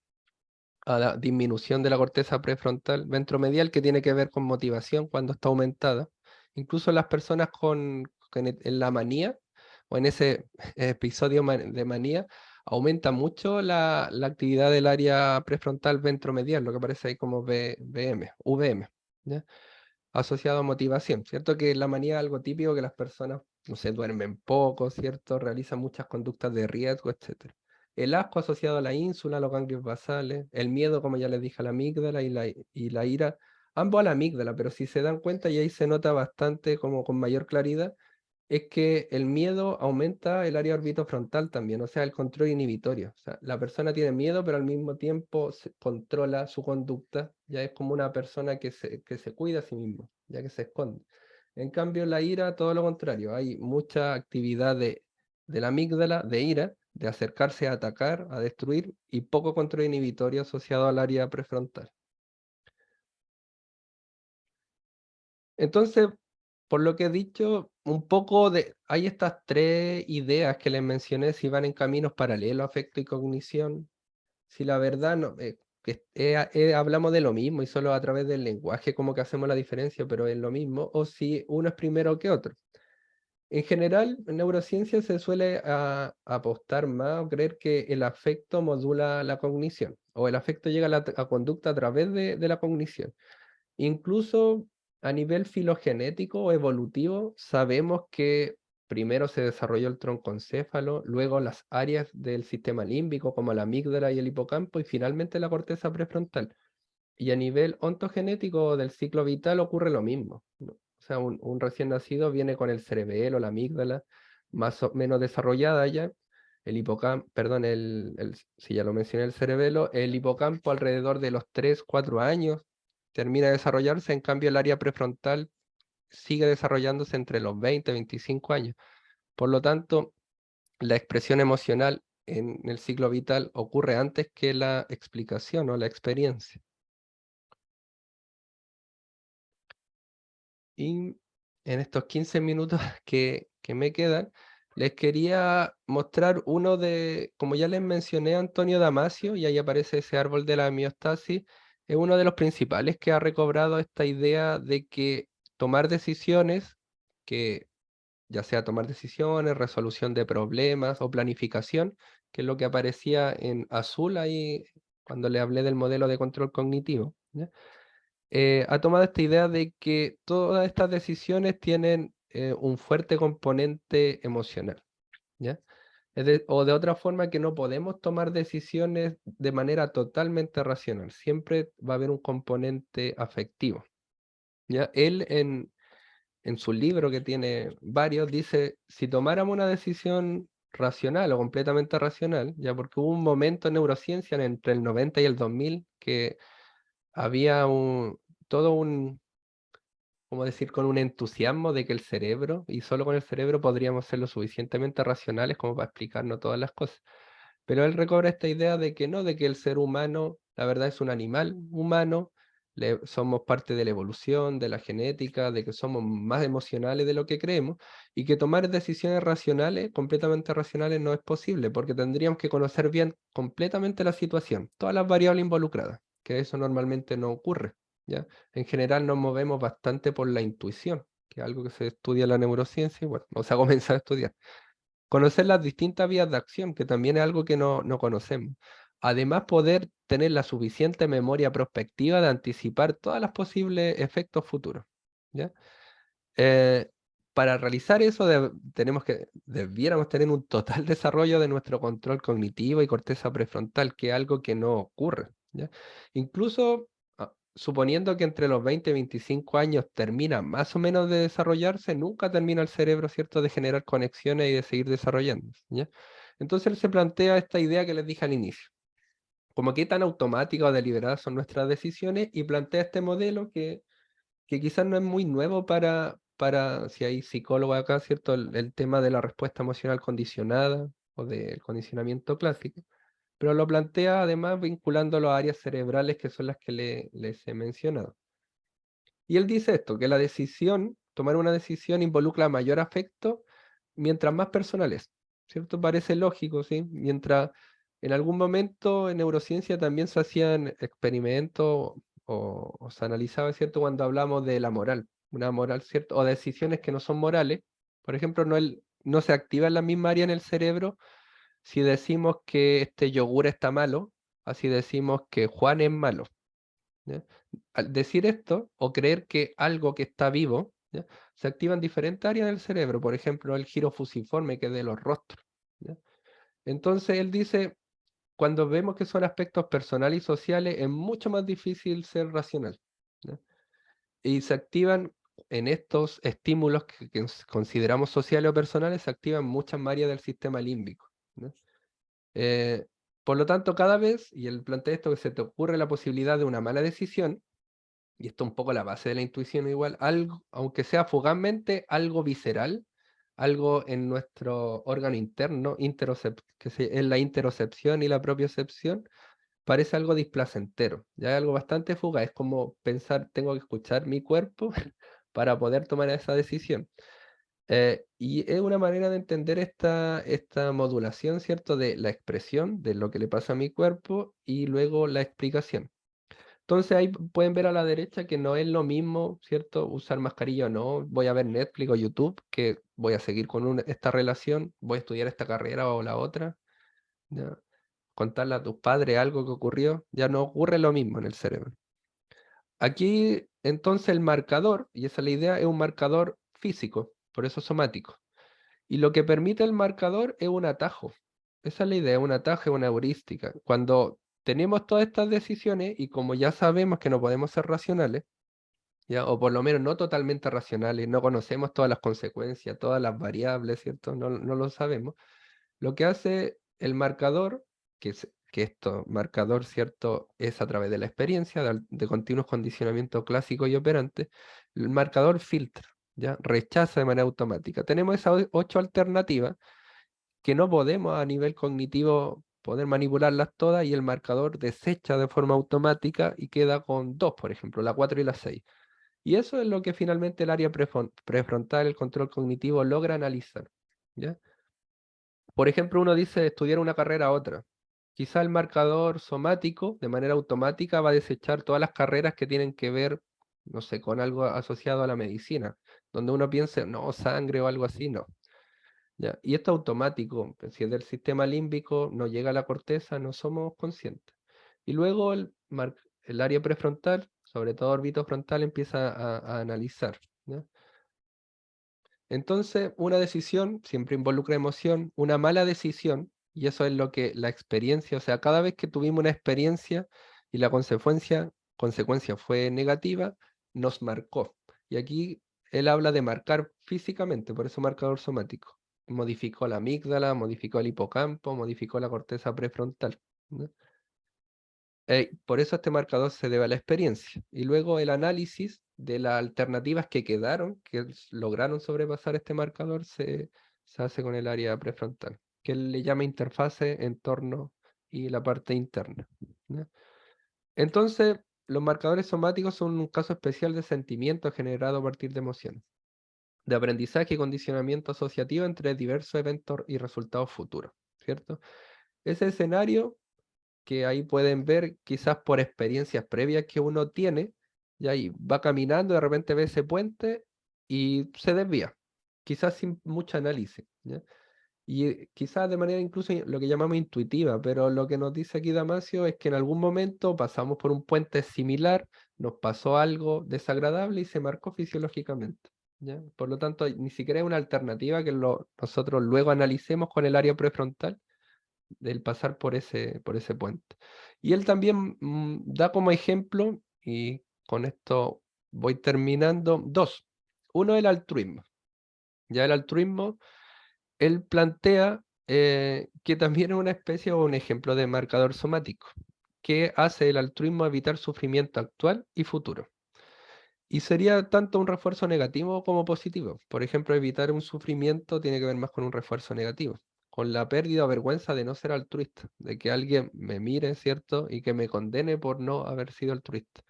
a la disminución de la corteza prefrontal ventromedial, que tiene que ver con motivación cuando está aumentada. Incluso las personas en la manía o en ese episodio de manía, aumenta mucho la actividad del área prefrontal ventromedial, lo que aparece ahí como VM, ¿ya? Asociado a motivación, ¿cierto? Que la manía es algo típico, que las personas, no sé, duermen poco, ¿cierto? Realizan muchas conductas de riesgo, etcétera. El asco asociado a la ínsula, a los ganglios basales, el miedo, como ya les dije, a la amígdala, y la ira, ambos a la amígdala, pero si se dan cuenta, y ahí se nota bastante como con mayor claridad, es que el miedo aumenta el área orbitofrontal también, o sea, el control inhibitorio. O sea, la persona tiene miedo, pero al mismo tiempo controla su conducta, ya es como una persona que se cuida a sí mismo, ya que se esconde. En cambio, la ira, todo lo contrario, hay mucha actividad de la amígdala, de ira, de acercarse a atacar, a destruir, y poco control inhibitorio asociado al área prefrontal. Entonces, por lo que he dicho, un poco hay estas tres ideas que les mencioné, si van en caminos paralelos, afecto y cognición. Si la verdad no, hablamos de lo mismo y solo a través del lenguaje como que hacemos la diferencia, pero es lo mismo, o si uno es primero que otro. En general, en neurociencia se suele apostar más o creer que el afecto modula la cognición, o el afecto llega a la conducta a través de la cognición. Incluso a nivel filogenético o evolutivo, sabemos que primero se desarrolló el troncoencéfalo, luego las áreas del sistema límbico como la amígdala y el hipocampo, y finalmente la corteza prefrontal. Y a nivel ontogenético del ciclo vital ocurre lo mismo, ¿no? O sea, un recién nacido viene con el cerebelo, la amígdala, más o menos desarrollada ya, el hipocampo, perdón, si ya lo mencioné, el cerebelo, el hipocampo alrededor de los 3, 4 años termina de desarrollarse, en cambio el área prefrontal sigue desarrollándose entre los 20 y 25 años. Por lo tanto, la expresión emocional en el ciclo vital ocurre antes que la explicación o la experiencia. Y en estos 15 minutos que me quedan, les quería mostrar uno como ya les mencioné, Antonio Damasio, y ahí aparece ese árbol de la homeostasis, es uno de los principales que ha recobrado esta idea de que tomar decisiones, que ya sea tomar decisiones, resolución de problemas o planificación, que es lo que aparecía en azul ahí cuando le hablé del modelo de control cognitivo, ¿ya? Ha tomado esta idea de que todas estas decisiones tienen un fuerte componente emocional, ¿ya? O de otra forma, que no podemos tomar decisiones de manera totalmente racional, siempre va a haber un componente afectivo, ¿ya? Él en su libro, que tiene varios, dice, si tomáramos una decisión racional o completamente racional, ya, porque hubo un momento en neurociencia entre el 90 y el 2000 que había todo un, ¿cómo decir?, con un entusiasmo de que el cerebro, y solo con el cerebro podríamos ser lo suficientemente racionales como para explicarnos todas las cosas. Pero él recobra esta idea de que no, de que el ser humano, la verdad, es un animal humano, somos parte de la evolución, de la genética, de que somos más emocionales de lo que creemos, y que tomar decisiones racionales, completamente racionales, no es posible, porque tendríamos que conocer bien completamente la situación, todas las variables involucradas, que eso normalmente no ocurre, ¿ya? En general nos movemos bastante por la intuición, que es algo que se estudia en la neurociencia, y bueno, o se ha comenzado a estudiar. Conocer las distintas vías de acción, que también es algo que no conocemos. Además, poder tener la suficiente memoria prospectiva de anticipar todos los posibles efectos futuros, ¿ya? Eh, para realizar eso debiéramos tener un total desarrollo de nuestro control cognitivo y corteza prefrontal, que es algo que no ocurre, ¿ya? Incluso suponiendo que entre los 20 y 25 años termina más o menos de desarrollarse, nunca termina el cerebro, ¿cierto?, de generar conexiones y de seguir desarrollándose, ¿ya? Entonces él se plantea esta idea que les dije al inicio, como qué tan automáticas o deliberadas son nuestras decisiones, y plantea este modelo que quizás no es muy nuevo si hay psicólogos acá, ¿cierto? El tema de la respuesta emocional condicionada o del condicionamiento clásico, pero lo plantea además vinculando las áreas cerebrales que son las que les he mencionado. Y él dice esto, que tomar una decisión involucra mayor afecto mientras más personal es, ¿cierto? Parece lógico, ¿sí? Mientras en algún momento en neurociencia también se hacían experimentos o se analizaba, ¿cierto? Cuando hablamos de la moral, una moral, ¿cierto? O decisiones que no son morales. Por ejemplo, no se activa en la misma área en el cerebro si decimos que este yogur está malo, así decimos que Juan es malo, ¿ya? Al decir esto o creer que algo que está vivo, ¿ya?, se activan diferentes áreas del cerebro, por ejemplo, el giro fusiforme que es de los rostros, ¿ya? Entonces él dice, cuando vemos que son aspectos personales y sociales, es mucho más difícil ser racional, ¿ya? Y se activan en estos estímulos que consideramos sociales o personales, se activan muchas más áreas del sistema límbico, ¿ya? Eh, por lo tanto, cada vez, y él plantea esto, que se te ocurre la posibilidad de una mala decisión, y esto es un poco la base de la intuición igual, algo, aunque sea fugazmente, algo visceral, algo en nuestro órgano interno, es la interocepción y la propiocepción, parece algo displacentero, ya es algo bastante fugaz, es como pensar, tengo que escuchar mi cuerpo para poder tomar esa decisión. Y es una manera de entender esta modulación, ¿cierto?, de la expresión de lo que le pasa a mi cuerpo y luego la explicación. Entonces ahí pueden ver a la derecha que no es lo mismo, ¿cierto?, usar mascarilla o no, voy a ver Netflix o YouTube, que voy a seguir con esta relación, voy a estudiar esta carrera o la otra, ¿ya? Contarle a tus padres algo que ocurrió, ya no ocurre lo mismo en el cerebro. Aquí entonces el marcador, y esa es la idea, es un marcador físico, por eso somático. Y lo que permite el marcador es un atajo. Esa es la idea, un atajo, una heurística. Cuando tenemos todas estas decisiones y como ya sabemos que no podemos ser racionales, ¿ya? O por lo menos no totalmente racionales, no conocemos todas las consecuencias, todas las variables, ¿cierto? No lo sabemos. Lo que hace el marcador, que esto marcador, ¿cierto?, es a través de la experiencia, de continuos condicionamientos clásicos y operantes, el marcador filtra, ¿ya? Rechaza de manera automática. Tenemos esas 8 alternativas que no podemos a nivel cognitivo poder manipularlas todas, y el marcador desecha de forma automática y queda con 2, por ejemplo, la 4 y la 6. Y eso es lo que finalmente el área prefrontal, el control cognitivo, logra analizar, ¿ya? Por ejemplo, uno dice estudiar una carrera a otra. Quizá el marcador somático, de manera automática, va a desechar todas las carreras que tienen que ver, no sé, con algo asociado a la medicina, donde uno piense, no, sangre o algo así, no. ¿Ya? Y esto automático, pues, si es del sistema límbico, no llega a la corteza, no somos conscientes. Y luego el área prefrontal, sobre todo orbitofrontal, empieza a analizar, ¿ya? Entonces, una decisión siempre involucra emoción, una mala decisión, y eso es lo que la experiencia, o sea, cada vez que tuvimos una experiencia y la consecuencia fue negativa, nos marcó. Y aquí él habla de marcar físicamente, por eso marcador somático. Modificó la amígdala, modificó el hipocampo, modificó la corteza prefrontal, ¿no? Por eso este marcador se debe a la experiencia. Y luego el análisis de las alternativas que quedaron, que lograron sobrepasar este marcador, se hace con el área prefrontal. que él le llama interfase, entorno y la parte interna, ¿ya? Entonces, los marcadores somáticos son un caso especial de sentimiento generado a partir de emociones, de aprendizaje y condicionamiento asociativo entre diversos eventos y resultados futuros, ¿cierto? Ese escenario que ahí pueden ver quizás por experiencias previas que uno tiene, y ahí va caminando, de repente ve ese puente y se desvía, quizás sin mucho análisis, ¿ya? Y quizás de manera incluso lo que llamamos intuitiva, pero lo que nos dice aquí Damasio es que en algún momento pasamos por un puente similar, nos pasó algo desagradable y se marcó fisiológicamente, ¿ya? Por lo tanto, ni siquiera es una alternativa que nosotros luego analicemos con el área prefrontal del pasar por ese puente. Y él también da como ejemplo, y con esto voy terminando, dos. Uno, el altruismo. Ya el altruismo, él plantea que también es una especie o un ejemplo de marcador somático, que hace el altruismo evitar sufrimiento actual y futuro. Y sería tanto un refuerzo negativo como positivo. Por ejemplo, evitar un sufrimiento tiene que ver más con un refuerzo negativo, con la pérdida o vergüenza de no ser altruista, de que alguien me mire, ¿cierto? Y que me condene por no haber sido altruista.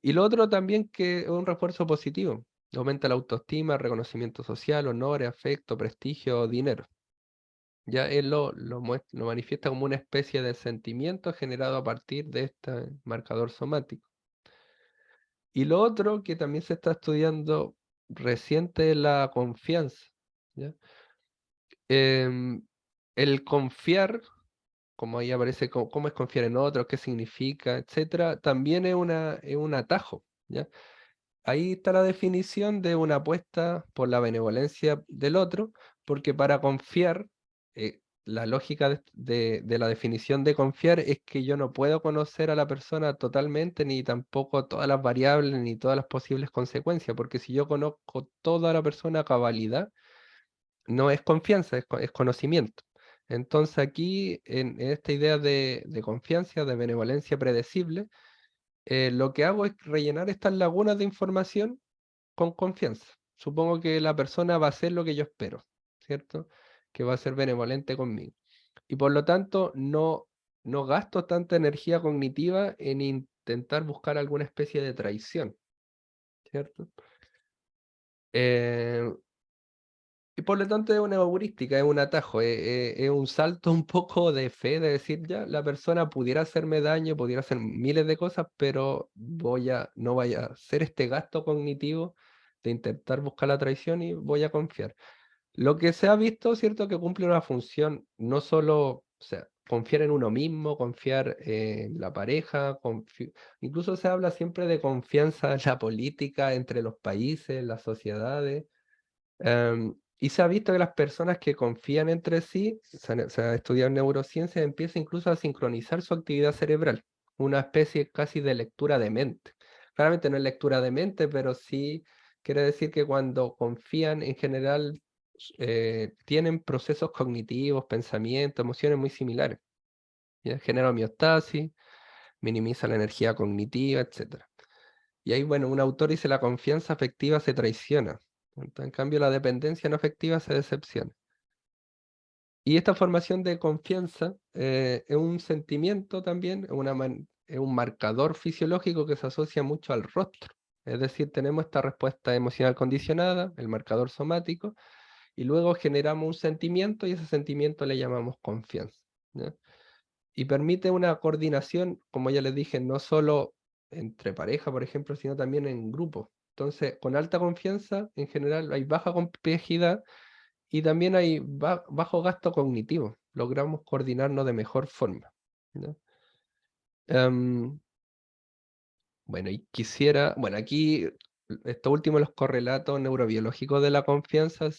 Y lo otro también que es un refuerzo positivo. Aumenta la autoestima, reconocimiento social, honor, afecto, prestigio, dinero. Ya él lo manifiesta como una especie de sentimiento generado a partir de este marcador somático. Y lo otro que también se está estudiando reciente es la confianza, ¿ya? Em, el confiar, como ahí aparece, cómo es confiar en otros, qué significa, etcétera, también es un atajo, ¿ya? Ahí está la definición de una apuesta por la benevolencia del otro, porque para confiar, la lógica de la definición de confiar es que yo no puedo conocer a la persona totalmente, ni tampoco todas las variables, ni todas las posibles consecuencias, porque si yo conozco toda la persona a cabalidad, no es confianza, es conocimiento. Entonces aquí, en esta idea de confianza, de benevolencia predecible, lo que hago es rellenar estas lagunas de información con confianza. Supongo que la persona va a hacer lo que yo espero, ¿cierto? Que va a ser benevolente conmigo. Y por lo tanto, no gasto tanta energía cognitiva en intentar buscar alguna especie de traición, ¿cierto? Eh, y por lo tanto es una heurística, es un atajo, es un salto un poco de fe, de decir ya, la persona pudiera hacerme daño, pudiera hacer miles de cosas, pero no voy a hacer este gasto cognitivo de intentar buscar la traición y voy a confiar. Lo que se ha visto, ¿cierto? Que cumple una función, no solo, o sea, confiar en uno mismo, confiar en la pareja, incluso se habla siempre de confianza en la política, entre los países, las sociedades. Y se ha visto que las personas que confían entre sí, se ha estudiado en neurociencia, empieza incluso a sincronizar su actividad cerebral, una especie casi de lectura de mente. Claramente no es lectura de mente, pero sí quiere decir que cuando confían en general tienen procesos cognitivos, pensamientos, emociones muy similares. ¿Ya? Genera homeostasis, minimiza la energía cognitiva, etcétera. Y ahí, bueno, un autor dice la confianza afectiva se traiciona. En cambio, la dependencia no afectiva se decepciona. Y esta formación de confianza es un sentimiento también, es un marcador fisiológico que se asocia mucho al rostro. Es decir, tenemos esta respuesta emocional condicionada, el marcador somático, y luego generamos un sentimiento y ese sentimiento le llamamos confianza, ¿ya? Y permite una coordinación, como ya les dije, no solo entre pareja, por ejemplo, sino también en grupo. Entonces, con alta confianza, en general, hay baja complejidad y también hay bajo gasto cognitivo. Logramos coordinarnos de mejor forma, ¿no? Em, bueno, y quisiera, bueno, aquí, esto último, los correlatos neurobiológicos de la confianza,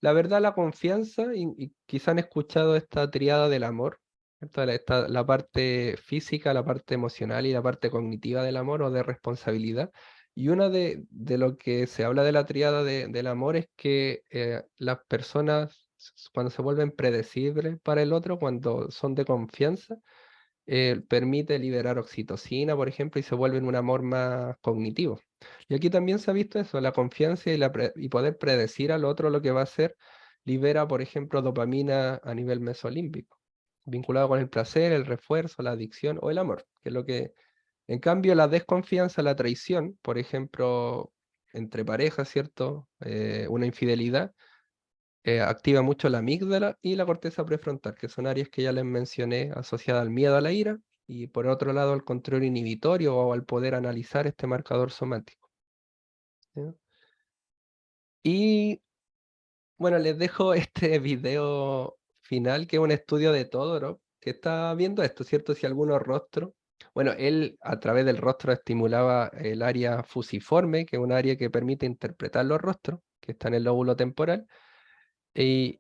la verdad, la confianza, y quizá han escuchado esta triada del amor, ¿cierto? La parte física, la parte emocional y la parte cognitiva del amor o de responsabilidad. Y una de lo que se habla de la triada del amor es que las personas, cuando se vuelven predecibles para el otro, cuando son de confianza, permite liberar oxitocina, por ejemplo, y se vuelve un amor más cognitivo. Y aquí también se ha visto eso, la confianza y poder predecir al otro lo que va a hacer. libera, por ejemplo, dopamina a nivel mesolímbico, vinculado con el placer, el refuerzo, la adicción o el amor, que es lo que, en cambio, la desconfianza, la traición, por ejemplo, entre parejas, ¿cierto? Una infidelidad, activa mucho la amígdala y la corteza prefrontal, que son áreas que ya les mencioné asociadas al miedo, a la ira, y por otro lado al control inhibitorio o al poder analizar este marcador somático. ¿Ya? Y bueno, les dejo este video final, que es un estudio de Todorov, que está viendo esto, ¿cierto? Si algunos rostros, bueno, él a través del rostro estimulaba el área fusiforme, que es un área que permite interpretar los rostros, que está en el lóbulo temporal, y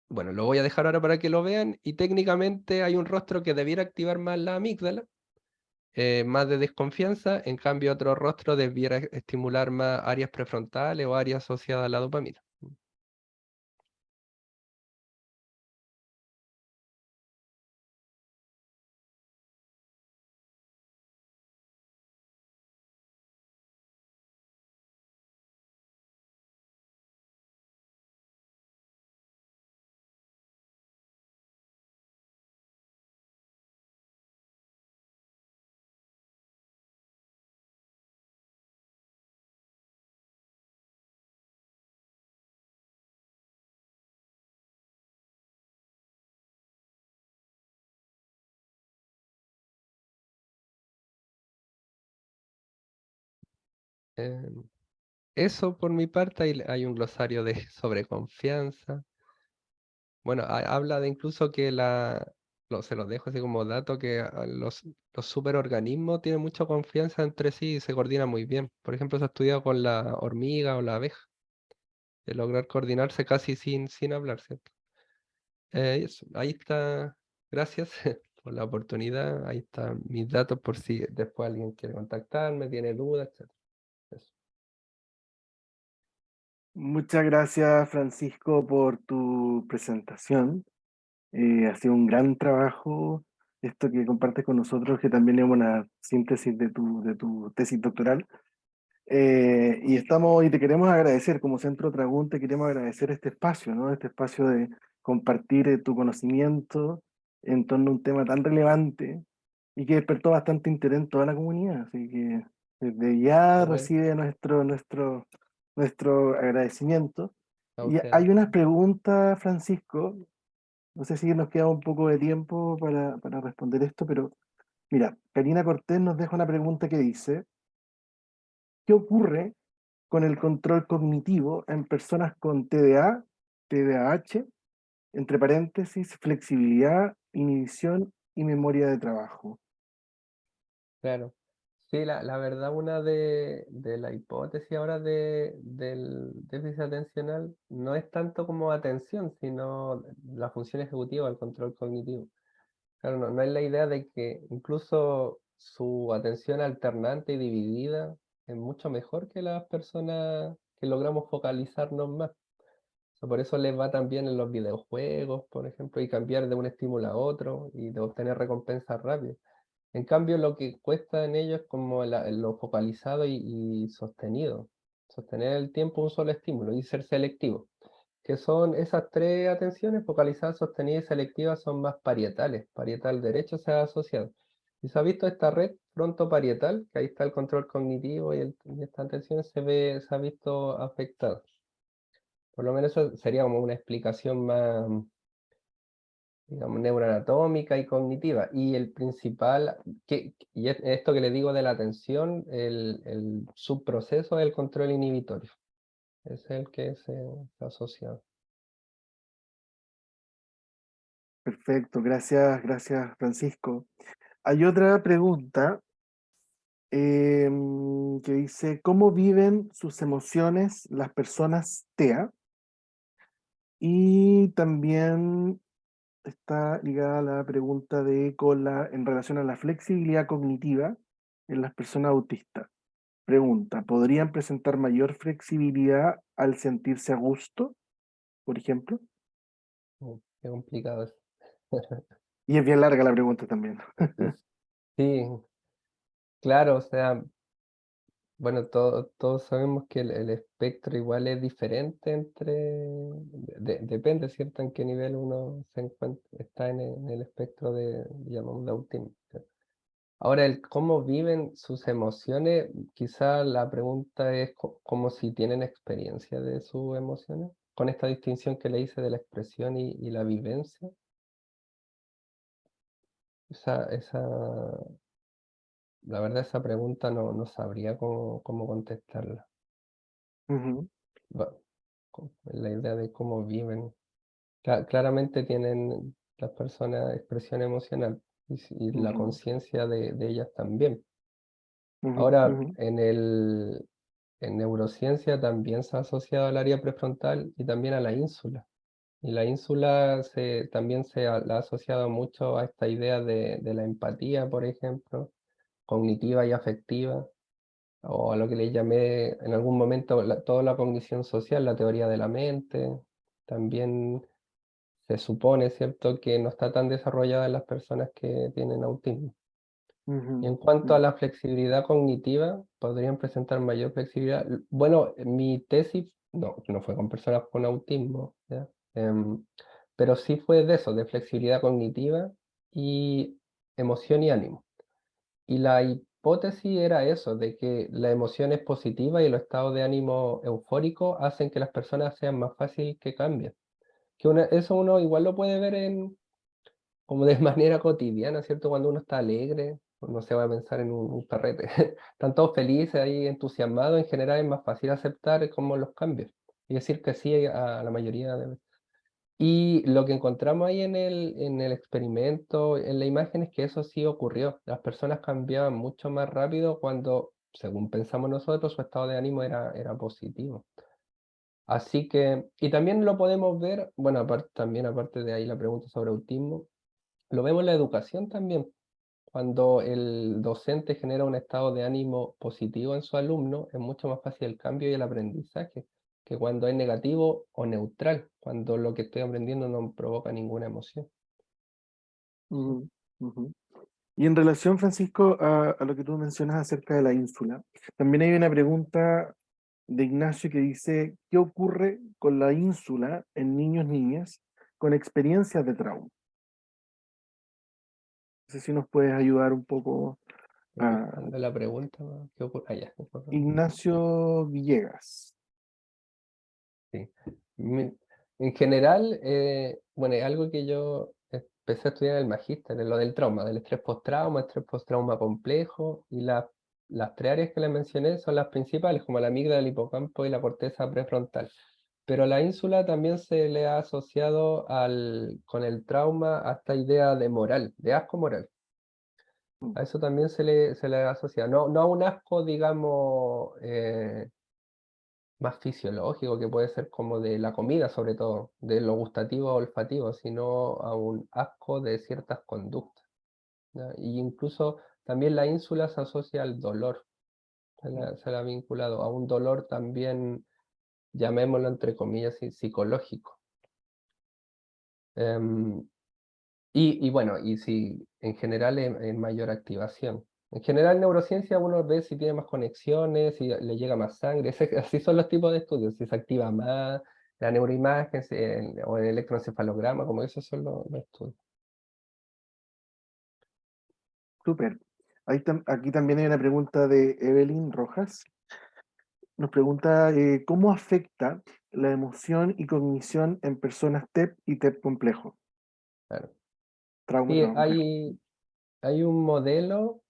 bueno, lo voy a dejar ahora para que lo vean, y técnicamente hay un rostro que debiera activar más la amígdala, más de desconfianza, en cambio otro rostro debiera estimular más áreas prefrontales o áreas asociadas a la dopamina. Eh, Eso por mi parte, hay un glosario de sobreconfianza. Bueno, habla de incluso que se los dejo así como dato, que los superorganismos tienen mucha confianza entre sí y se coordinan muy bien. Por ejemplo, se ha estudiado con la hormiga o la abeja, de lograr coordinarse casi sin hablar, ¿cierto? Ahí está, gracias por la oportunidad. Ahí están mis datos por si después alguien quiere contactarme, tiene dudas, etc. Eso. Muchas gracias, Francisco, por tu presentación. Ha sido un gran trabajo esto que compartes con nosotros, que también es una síntesis de tu tesis doctoral. Y te queremos agradecer, como Centro Tragún, te queremos agradecer este espacio, ¿no? Este espacio de compartir tu conocimiento en torno a un tema tan relevante y que despertó bastante interés en toda la comunidad. Así que desde ya Qué bueno, recibe nuestro agradecimiento. a Y ustedes. hay unas preguntas, Francisco, no sé si nos queda un poco de tiempo para responder esto, pero mira, Karina Cortés nos deja una pregunta que dice, ¿qué ocurre con el control cognitivo en personas con TDA, TDAH, entre paréntesis, flexibilidad, inhibición y memoria de trabajo? Claro. Sí, la verdad, una de la hipótesis ahora del déficit atencional no es tanto como atención, sino la función ejecutiva, el control cognitivo. Claro, no es la idea de que incluso su atención alternante y dividida es mucho mejor que las personas que logramos focalizarnos más. O sea, por eso les va tan bien en los videojuegos, por ejemplo, y cambiar de un estímulo a otro y de obtener recompensas rápidas. En cambio, lo que cuesta en ello es como lo focalizado y sostenido. Sostener el tiempo un solo estímulo y ser selectivo. Que son esas tres atenciones, focalizada, sostenida y selectiva, son más parietales. Parietal derecho se ha asociado. Y se ha visto esta red frontoparietal, que ahí está el control cognitivo y esta atención se ha visto afectada. Por lo menos eso sería como una explicación más, digamos, neuroanatómica y cognitiva. Y el principal, esto que le digo de la atención, el subproceso es el control inhibitorio. Es el que se asocia. Perfecto, gracias Francisco. Hay otra pregunta que dice, ¿cómo viven sus emociones las personas TEA? Y también está ligada a la pregunta en relación a la flexibilidad cognitiva en las personas autistas. Pregunta, ¿podrían presentar mayor flexibilidad al sentirse a gusto, por ejemplo? Qué complicado es. Y es bien larga la pregunta también. Sí, claro, o sea, bueno, todos sabemos que el espectro igual es diferente entre, depende, ¿cierto?, en qué nivel uno se encuentra, está en el espectro de, digamos, de autismo. Ahora, el cómo viven sus emociones, quizá la pregunta es como si tienen experiencia de sus emociones, con esta distinción que le hice de la expresión y la vivencia. Esa, la verdad, esa pregunta no sabría cómo contestarla. Ujú, Va- la idea de cómo viven. Claramente tienen las personas expresión emocional y la ujú, conciencia de ellas también. ujú, Ahora, ujú, en neurociencia también se ha asociado al área prefrontal y también a la ínsula. Y la ínsula también la ha asociado mucho a esta idea de la empatía, por ejemplo, cognitiva y afectiva, o a lo que le llamé en algún momento toda la cognición social, la teoría de la mente. También se supone, ¿cierto?, que no está tan desarrollada en las personas que tienen autismo. Y ujú, en cuanto a ujú, la flexibilidad cognitiva, podrían presentar mayor flexibilidad. Bueno, mi tesis no fue con personas con autismo, ¿ya? Pero sí fue de eso, de flexibilidad cognitiva y emoción y ánimo. Y la hipótesis era eso, de que la emoción es positiva y los estados de ánimo eufóricos hacen que las personas sean más fácil que cambien. Eso uno igual lo puede ver como de manera cotidiana, ¿cierto? Cuando uno está alegre, no se va a pensar en un carrete. Están todos felices ahí, entusiasmados, en general es más fácil aceptar como los cambios y decir que sí a la mayoría de veces. Y lo que encontramos ahí en el experimento, en la imagen, es que eso sí ocurrió. Las personas cambiaban mucho más rápido cuando, según pensamos nosotros, su estado de ánimo era positivo. Así que, y también lo podemos ver, bueno, aparte de ahí la pregunta sobre autismo, lo vemos en la educación también. Cuando el docente genera un estado de ánimo positivo en su alumno, es mucho más fácil el cambio y el aprendizaje que cuando es negativo o neutral, cuando lo que estoy aprendiendo no provoca ninguna emoción. ujú, ujú. Y en relación, Francisco, a lo que tú mencionas acerca de la ínsula, también hay una pregunta de Ignacio que dice, ¿qué ocurre con la ínsula en niños, niñas con experiencias de trauma? No sé si nos puedes ayudar un poco a Repitiendo la pregunta, ¿qué ocurre? Ah, ya, Ignacio Villegas. sí. Mi- En general, bueno, es algo que yo empecé a estudiar en el magíster, en lo del trauma, del estrés postrauma complejo, y las tres áreas que les mencioné son las principales, como la amígdala, el hipocampo y la corteza prefrontal. Pero la ínsula también se le ha asociado con el trauma a esta idea de moral, de asco moral. A eso también se le ha asociado. No a un asco, digamos, más fisiológico, que puede ser como de la comida, sobre todo, de lo gustativo o olfativo, sino a un asco de ciertas conductas, ¿ya? Y incluso también la ínsula se asocia al dolor, se la ha vinculado a un dolor también, llamémoslo entre comillas, psicológico. Em, y bueno, y si en general en mayor activación. En general, en neurociencia uno ve si tiene más conexiones, si le llega más sangre, así son los tipos de estudios, si se activa más la neuroimagen o el electroencefalograma, como esos son los estudios. Súper. Aquí también hay una pregunta de Evelyn Rojas. Nos pregunta cómo afecta la emoción y cognición en personas TEP y TEP complejo. Claro. Trauma, Sí, trauma complejo. hay un modelo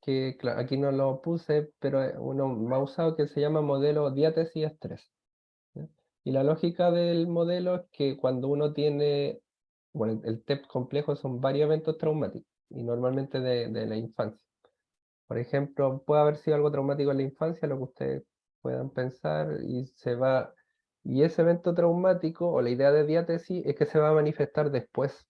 que aquí no lo puse, pero uno más usado, que se llama modelo diátesis-estrés. ¿Ya? Y la lógica del modelo es que cuando uno tiene, bueno, el TEP complejo son varios eventos traumáticos, y normalmente de la infancia. Por ejemplo, puede haber sido algo traumático en la infancia, lo que ustedes puedan pensar, y ese evento traumático, o la idea de diátesis, es que se va a manifestar después.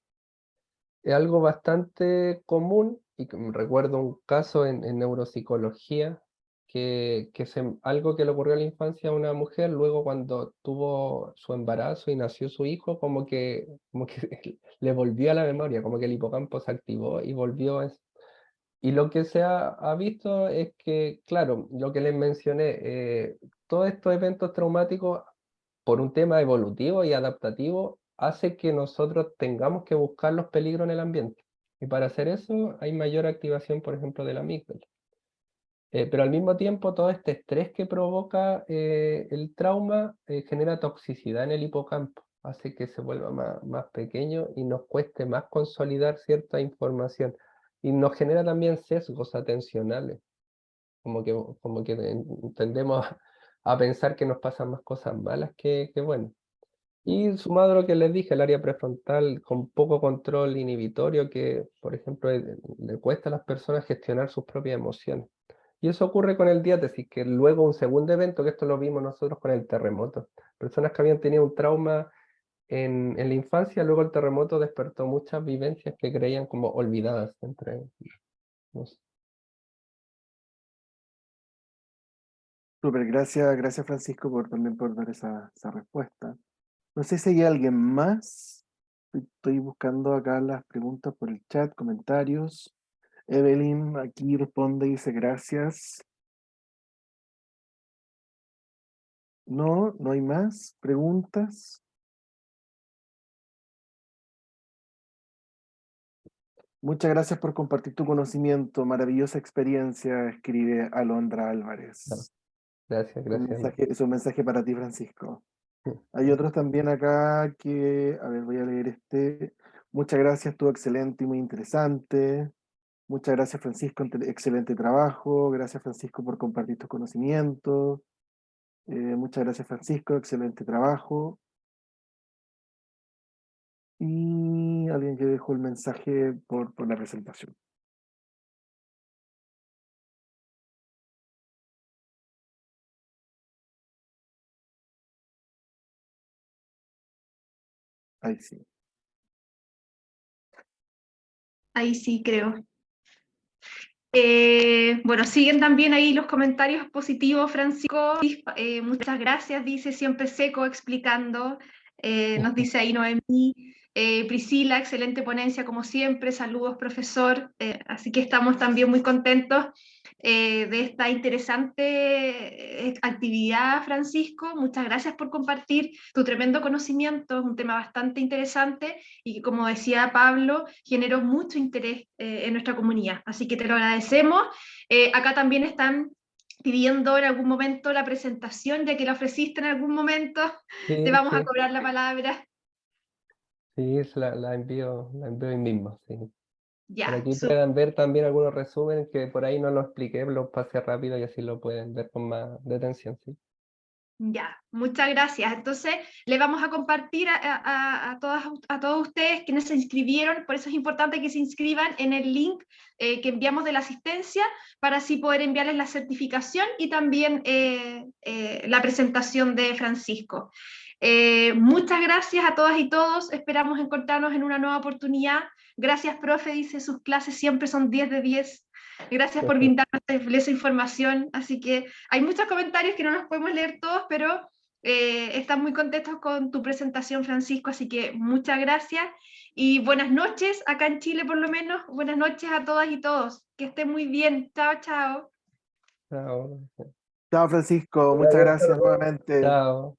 Es algo bastante común, y que recuerdo un caso en neuropsicología, algo que le ocurrió en la infancia a una mujer, luego cuando tuvo su embarazo y nació su hijo, como que le volvió a la memoria, como que el hipocampo se activó y volvió eso. Y lo que se ha visto es que, claro, lo que les mencioné, todos estos eventos traumáticos, por un tema evolutivo y adaptativo, hace que nosotros tengamos que buscar los peligros en el ambiente. Y para hacer eso hay mayor activación, por ejemplo, de la amígdala. Pero al mismo tiempo, todo este estrés que provoca el trauma genera toxicidad en el hipocampo, hace que se vuelva más pequeño y nos cueste más consolidar cierta información. Y nos genera también sesgos atencionales, como que tendemos a pensar que nos pasan más cosas malas que buenas. Y sumado a lo que les dije, el área prefrontal con poco control inhibitorio que, por ejemplo, le cuesta a las personas gestionar sus propias emociones. Y eso ocurre con el diátesis, que luego un segundo evento, que esto lo vimos nosotros con el terremoto. Personas que habían tenido un trauma en la infancia, luego el terremoto despertó muchas vivencias que creían como olvidadas entre ellos. Súper, gracias Francisco también por dar esa respuesta. No sé si hay alguien más. Estoy buscando acá las preguntas por el chat, comentarios. Evelyn aquí responde y dice gracias. No, no hay más preguntas. Muchas gracias por compartir tu conocimiento, maravillosa experiencia, escribe Alondra Álvarez. Gracias, gracias. Es un mensaje para ti, Francisco. Hay otros también acá que, a ver, voy a leer este. Muchas gracias, estuvo excelente y muy interesante. Muchas gracias, Francisco, excelente trabajo. Gracias, Francisco, por compartir tus conocimientos. Muchas gracias, Francisco, excelente trabajo. Y alguien que dejó el mensaje por la presentación. Ahí sí. Ahí sí, creo. Bueno, siguen también ahí los comentarios positivos, Francisco. Muchas gracias, dice siempre seco explicando. Nos dice ahí Noemí. Priscila, excelente ponencia como siempre. Saludos, profesor. Así que estamos también muy contentos de esta interesante actividad, Francisco. Muchas gracias por compartir tu tremendo conocimiento. Es un tema bastante interesante y que, como decía Pablo, generó mucho interés en nuestra comunidad. Así que te lo agradecemos. Acá también están pidiendo en algún momento la presentación, ya que la ofreciste en algún momento, Sí, te vamos a sí, cobrar la palabra. sí, la envío hoy mismo, sí. Por Ya, aquí puedan ver también algunos resúmenes que por ahí no lo expliqué, los pasé rápido y así lo pueden ver con más detención, sí. ya, muchas gracias. Entonces, le vamos a compartir a todos ustedes quienes se inscribieron, por eso es importante que se inscriban en el link que enviamos de la asistencia, para así poder enviarles la certificación y también la presentación de Francisco. Muchas gracias a todas y todos, esperamos encontrarnos en una nueva oportunidad. Gracias, profe, dice, sus clases siempre son 10 de 10. Gracias por brindarnos esa información. Así que hay muchos comentarios que no los podemos leer todos, pero están muy contentos con tu presentación, Francisco. Así que muchas gracias y buenas noches, acá en Chile por lo menos. Buenas noches a todas y todos. Que estén muy bien. Chao, chao. Chao. Chao, Francisco. Muchas gracias nuevamente. Chao.